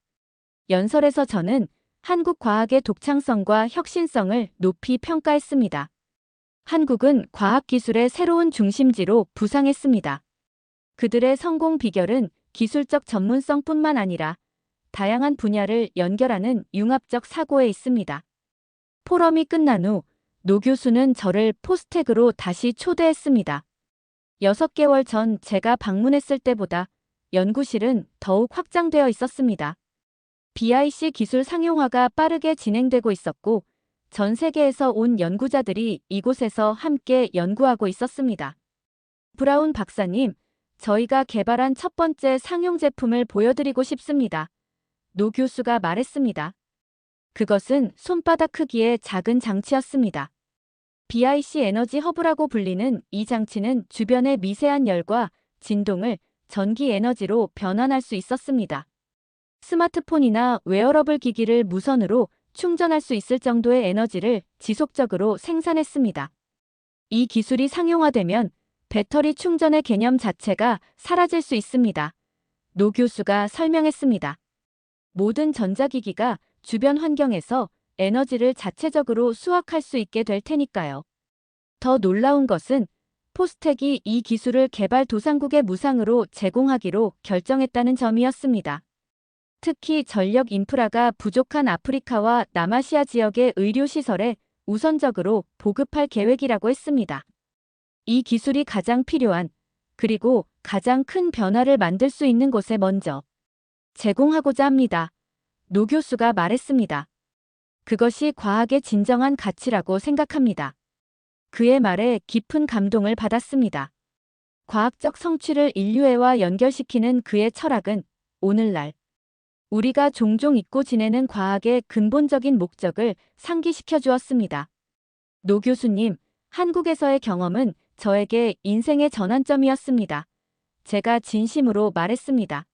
연설에서 저는 한국 과학의 독창성과 혁신성을 높이 평가했습니다. 한국은 과학기술의 새로운 중심지로 부상했습니다. 그들의 성공 비결은 기술적 전문성뿐만 아니라 다양한 분야를 연결하는 융합적 사고에 있습니다. 포럼이 끝난 후 노 교수는 저를 포스텍으로 다시 초대했습니다. 6개월 전 제가 방문했을 때보다 연구실은 더욱 확장되어 있었습니다. BIC 기술 상용화가 빠르게 진행되고 있었고 전 세계에서 온 연구자들이 이곳에서 함께 연구하고 있었습니다. 브라운 박사님, 저희가 개발한 첫 번째 상용 제품을 보여드리고 싶습니다. 노 교수가 말했습니다. 그것은 손바닥 크기의 작은 장치였습니다. BIC 에너지 허브라고 불리는 이 장치는 주변의 미세한 열과 진동을 전기 에너지로 변환할 수 있었습니다. 스마트폰이나 웨어러블 기기를 무선으로 충전할 수 있을 정도의 에너지를 지속적으로 생산했습니다. 이 기술이 상용화되면 배터리 충전의 개념 자체가 사라질 수 있습니다. 노 교수가 설명했습니다. 모든 전자기기가 주변 환경에서 에너지를 자체적으로 수확할 수 있게 될 테니까요. 더 놀라운 것은 포스텍이 이 기술을 개발도상국에 무상으로 제공하기로 결정했다는 점이었습니다. 특히 전력 인프라가 부족한 아프리카와 남아시아 지역의 의료시설에 우선적으로 보급할 계획이라고 했습니다. 이 기술이 가장 필요한 그리고 가장 큰 변화를 만들 수 있는 곳에 먼저 제공하고자 합니다. 노 교수가 말했습니다. 그것이 과학의 진정한 가치라고 생각합니다. 그의 말에 깊은 감동을 받았습니다. 과학적 성취를 인류애와 연결시키는 그의 철학은 오늘날 우리가 종종 잊고 지내는 과학의 근본적인 목적을 상기시켜 주었습니다. 노 교수님, 한국에서의 경험은 저에게 인생의 전환점이었습니다. 제가 진심으로 말했습니다.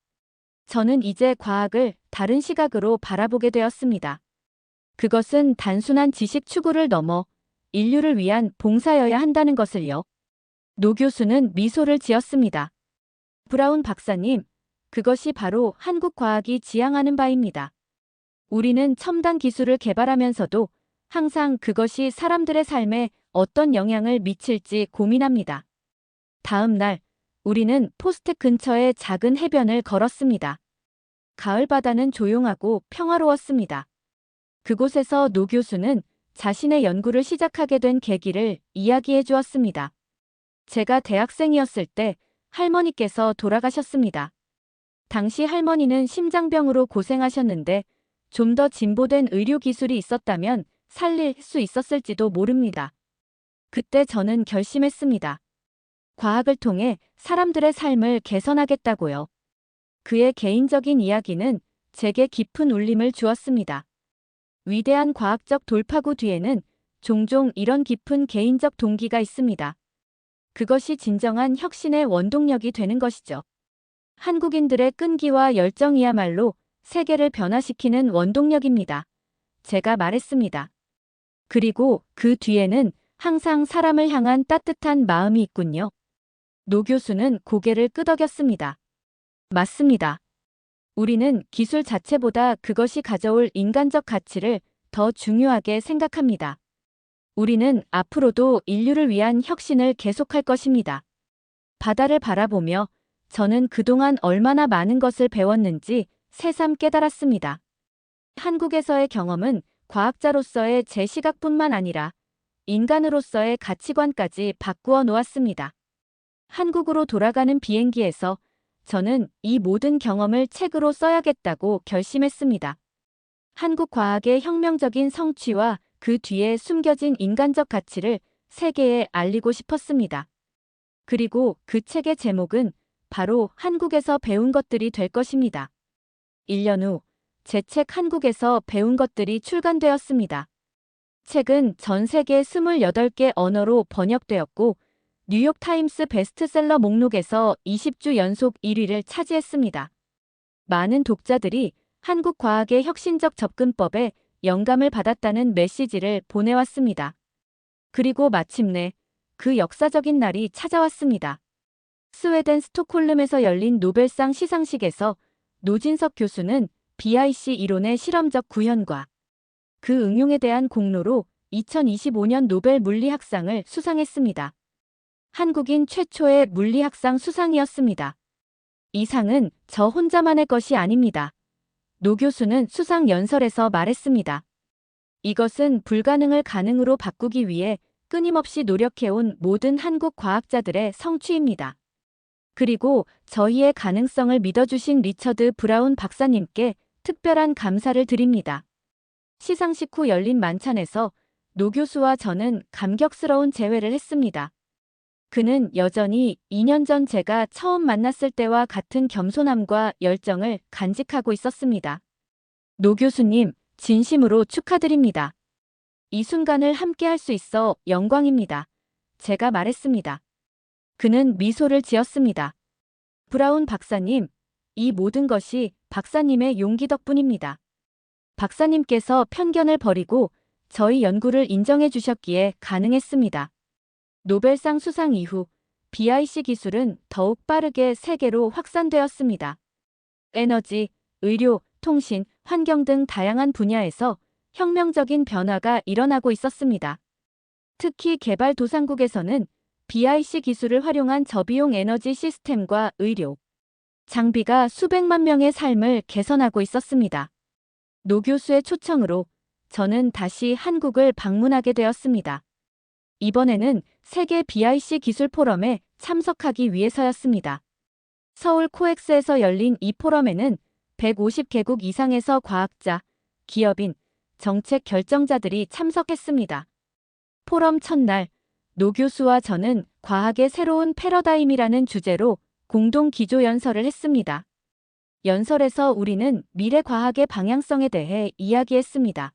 저는 이제 과학을 다른 시각으로 바라보게 되었습니다. 그것은 단순한 지식 추구를 넘어 인류를 위한 봉사여야 한다는 것을요. 노 교수는 미소를 지었습니다. 브라운 박사님, 그것이 바로 한국 과학이 지향하는 바입니다. 우리는 첨단 기술을 개발하면서도 항상 그것이 사람들의 삶에 어떤 영향을 미칠지 고민합니다. 다음 날, 우리는 포스텍 근처의 작은 해변을 걸었습니다. 가을 바다는 조용하고 평화로웠습니다. 그곳에서 노 교수는 자신의 연구를 시작하게 된 계기를 이야기해 주었습니다. 제가 대학생이었을 때 할머니께서 돌아가셨습니다. 당시 할머니는 심장병으로 고생하셨는데 좀 더 진보된 의료기술이 있었다면 살릴 수 있었을지도 모릅니다. 그때 저는 결심했습니다. 과학을 통해 사람들의 삶을 개선하겠다고요. 그의 개인적인 이야기는 제게 깊은 울림을 주었습니다. 위대한 과학적 돌파구 뒤에는 종종 이런 깊은 개인적 동기가 있습니다. 그것이 진정한 혁신의 원동력이 되는 것이죠. 한국인들의 끈기와 열정이야말로 세계를 변화시키는 원동력입니다. 제가 말했습니다. 그리고 그 뒤에는 항상 사람을 향한 따뜻한 마음이 있군요. 노 교수는 고개를 끄덕였습니다. 맞습니다. 우리는 기술 자체보다 그것이 가져올 인간적 가치를 더 중요하게 생각합니다. 우리는 앞으로도 인류를 위한 혁신을 계속할 것입니다. 바다를 바라보며 저는 그동안 얼마나 많은 것을 배웠는지 새삼 깨달았습니다. 한국에서의 경험은 과학자로서의 제 시각뿐만 아니라 인간으로서의 가치관까지 바꾸어 놓았습니다. 한국으로 돌아가는 비행기에서 저는 이 모든 경험을 책으로 써야겠다고 결심했습니다. 한국 과학의 혁명적인 성취와 그 뒤에 숨겨진 인간적 가치를 세계에 알리고 싶었습니다. 그리고 그 책의 제목은 바로 한국에서 배운 것들이 될 것입니다. 1년 후 제 책 한국에서 배운 것들이 출간되었습니다. 책은 전 세계 28개 언어로 번역되었고 뉴욕타임스 베스트셀러 목록에서 20주 연속 1위를 차지했습니다. 많은 독자들이 한국 과학의 혁신적 접근법에 영감을 받았다는 메시지를 보내왔습니다. 그리고 마침내 그 역사적인 날이 찾아왔습니다. 스웨덴 스톡홀름에서 열린 노벨상 시상식에서 노진석 교수는 BIC 이론의 실험적 구현과 그 응용에 대한 공로로 2025년 노벨 물리학상을 수상했습니다. 한국인 최초의 물리학상 수상이었습니다. 이 상은 저 혼자만의 것이 아닙니다. 노 교수는 수상 연설에서 말했습니다. 이것은 불가능을 가능으로 바꾸기 위해 끊임없이 노력해온 모든 한국 과학자들의 성취입니다. 그리고 저희의 가능성을 믿어주신 리처드 브라운 박사님께 특별한 감사를 드립니다. 시상식 후 열린 만찬에서 노 교수와 저는 감격스러운 재회를 했습니다. 그는 여전히 2년 전 제가 처음 만났을 때와 같은 겸손함과 열정을 간직하고 있었습니다. 노 교수님, 진심으로 축하드립니다. 이 순간을 함께 할 수 있어 영광입니다. 제가 말했습니다. 그는 미소를 지었습니다. 브라운 박사님, 이 모든 것이 박사님의 용기 덕분입니다. 박사님께서 편견을 버리고 저희 연구를 인정해 주셨기에 가능했습니다. 노벨상 수상 이후 BIC 기술은 더욱 빠르게 세계로 확산되었습니다. 에너지, 의료, 통신, 환경 등 다양한 분야에서 혁명적인 변화가 일어나고 있었습니다. 특히 개발도상국에서는 BIC 기술을 활용한 저비용 에너지 시스템과 의료, 장비가 수백만 명의 삶을 개선하고 있었습니다. 노 교수의 초청으로 저는 다시 한국을 방문하게 되었습니다. 이번에는 세계 BIC 기술 포럼에 참석하기 위해서였습니다. 서울 코엑스에서 열린 이 포럼에는 150개국 이상에서 과학자, 기업인, 정책 결정자들이 참석했습니다. 포럼 첫날, 노 교수와 저는 과학의 새로운 패러다임이라는 주제로 공동 기조연설을 했습니다. 연설에서 우리는 미래 과학의 방향성에 대해 이야기했습니다.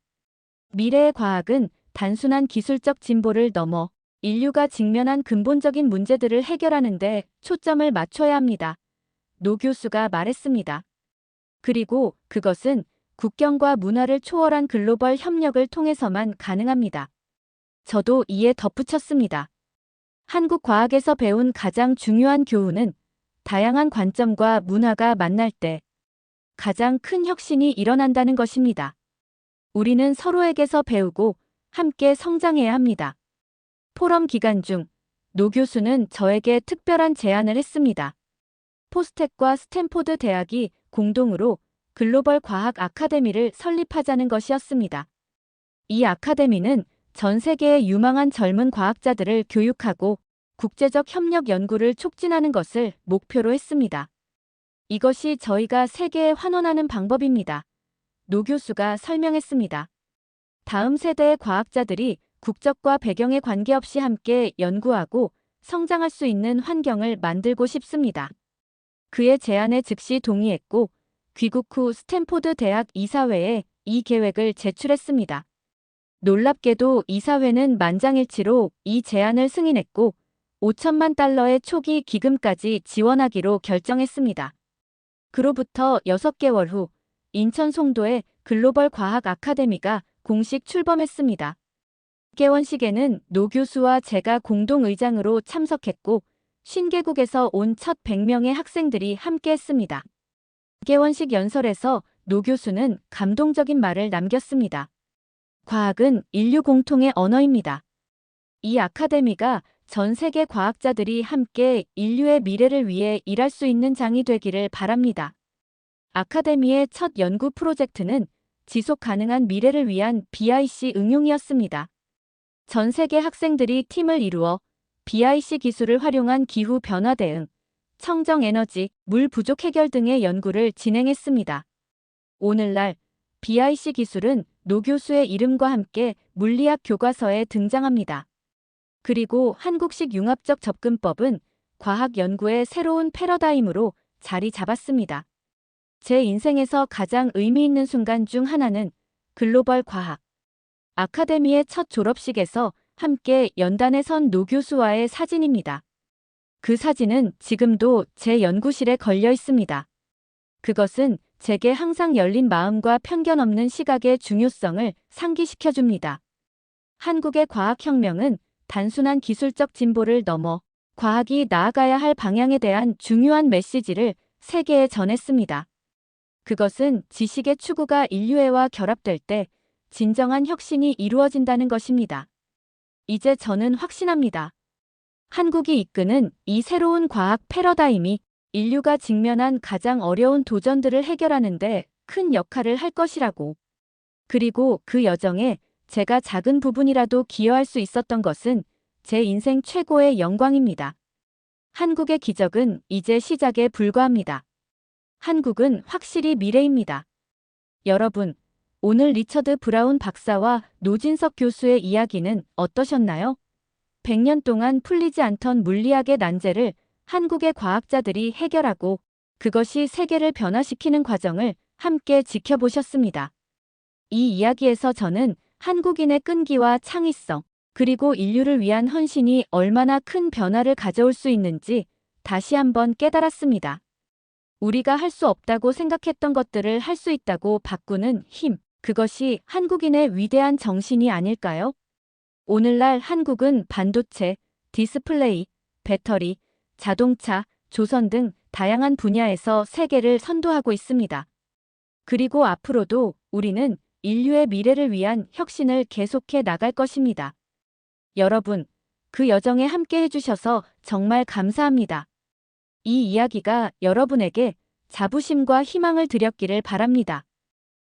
미래의 과학은 단순한 기술적 진보를 넘어 인류가 직면한 근본적인 문제들을 해결하는 데 초점을 맞춰야 합니다. 노 교수가 말했습니다. 그리고 그것은 국경과 문화를 초월한 글로벌 협력을 통해서만 가능합니다. 저도 이에 덧붙였습니다. 한국 과학에서 배운 가장 중요한 교훈은 다양한 관점과 문화가 만날 때 가장 큰 혁신이 일어난다는 것입니다. 우리는 서로에게서 배우고 함께 성장해야 합니다. 포럼 기간 중 노 교수는 저에게 특별한 제안을 했습니다. 포스텍과 스탠포드 대학이 공동으로 글로벌 과학 아카데미를 설립하자는 것이었습니다. 이 아카데미는 전 세계의 유망한 젊은 과학자들을 교육하고 국제적 협력 연구를 촉진하는 것을 목표로 했습니다. 이것이 저희가 세계에 환원하는 방법입니다. 노 교수가 설명했습니다. 다음 세대의 과학자들이 국적과 배경에 관계없이 함께 연구하고 성장할 수 있는 환경을 만들고 싶습니다. 그의 제안에 즉시 동의했고 귀국 후 스탠포드 대학 이사회에 이 계획을 제출했습니다. 놀랍게도 이사회는 만장일치로 이 제안을 승인했고 5천만 달러의 초기 기금까지 지원하기로 결정했습니다. 그로부터 6개월 후 인천 송도의 글로벌 과학 아카데미가 공식 출범했습니다. 개원식에는 노 교수와 제가 공동 의장으로 참석했고 50개국에서 온 첫 100명의 학생들이 함께했습니다. 개원식 연설에서 노 교수는 감동적인 말을 남겼습니다. 과학은 인류 공통의 언어입니다. 이 아카데미가 전 세계 과학자들이 함께 인류의 미래를 위해 일할 수 있는 장이 되기를 바랍니다. 아카데미의 첫 연구 프로젝트는 지속 가능한 미래를 위한 BIC 응용이었습니다. 전 세계 학생들이 팀을 이루어 BIC 기술을 활용한 기후 변화 대응, 청정 에너지, 물 부족 해결 등의 연구를 진행했습니다. 오늘날 BIC 기술은 노 교수의 이름과 함께 물리학 교과서에 등장합니다. 그리고 한국식 융합적 접근법은 과학 연구의 새로운 패러다임으로 자리 잡았습니다. 제 인생에서 가장 의미 있는 순간 중 하나는 글로벌 과학 아카데미의 첫 졸업식에서 함께 연단에 선 노 교수와의 사진입니다. 그 사진은 지금도 제 연구실에 걸려 있습니다. 그것은 제게 항상 열린 마음과 편견 없는 시각의 중요성을 상기시켜줍니다. 한국의 과학혁명은 단순한 기술적 진보를 넘어 과학이 나아가야 할 방향에 대한 중요한 메시지를 세계에 전했습니다. 그것은 지식의 추구가 인류애와 결합될 때 진정한 혁신이 이루어진다는 것입니다. 이제 저는 확신합니다. 한국이 이끄는 이 새로운 과학 패러다임이 인류가 직면한 가장 어려운 도전들을 해결하는 데 큰 역할을 할 것이라고. 그리고 그 여정에 제가 작은 부분이라도 기여할 수 있었던 것은 제 인생 최고의 영광입니다. 한국의 기적은 이제 시작에 불과합니다. 한국은 확실히 미래입니다. 여러분, 오늘 리처드 브라운 박사와 노진석 교수의 이야기는 어떠셨나요? 100년 동안 풀리지 않던 물리학의 난제를 한국의 과학자들이 해결하고 그것이 세계를 변화시키는 과정을 함께 지켜보셨습니다. 이 이야기에서 저는 한국인의 끈기와 창의성, 그리고 인류를 위한 헌신이 얼마나 큰 변화를 가져올 수 있는지 다시 한번 깨달았습니다. 우리가 할 수 없다고 생각했던 것들을 할 수 있다고 바꾸는 힘, 그것이 한국인의 위대한 정신이 아닐까요? 오늘날 한국은 반도체, 디스플레이, 배터리, 자동차, 조선 등 다양한 분야에서 세계를 선도하고 있습니다. 그리고 앞으로도 우리는 인류의 미래를 위한 혁신을 계속해 나갈 것입니다. 여러분, 그 여정에 함께 해주셔서 정말 감사합니다. 이 이야기가 여러분에게 자부심과 희망을 드렸기를 바랍니다.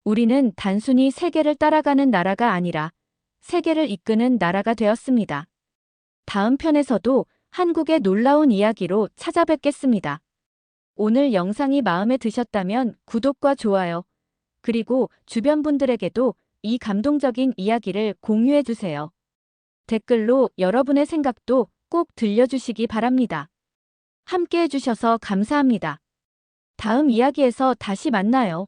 우리는 단순히 세계를 따라가는 나라가 아니라 세계를 이끄는 나라가 되었습니다. 다음 편에서도 한국의 놀라운 이야기로 찾아뵙겠습니다. 오늘 영상이 마음에 드셨다면 구독과 좋아요, 그리고 주변 분들에게도 이 감동적인 이야기를 공유해주세요. 댓글로 여러분의 생각도 꼭 들려주시기 바랍니다. 함께 해주셔서 감사합니다. 다음 이야기에서 다시 만나요.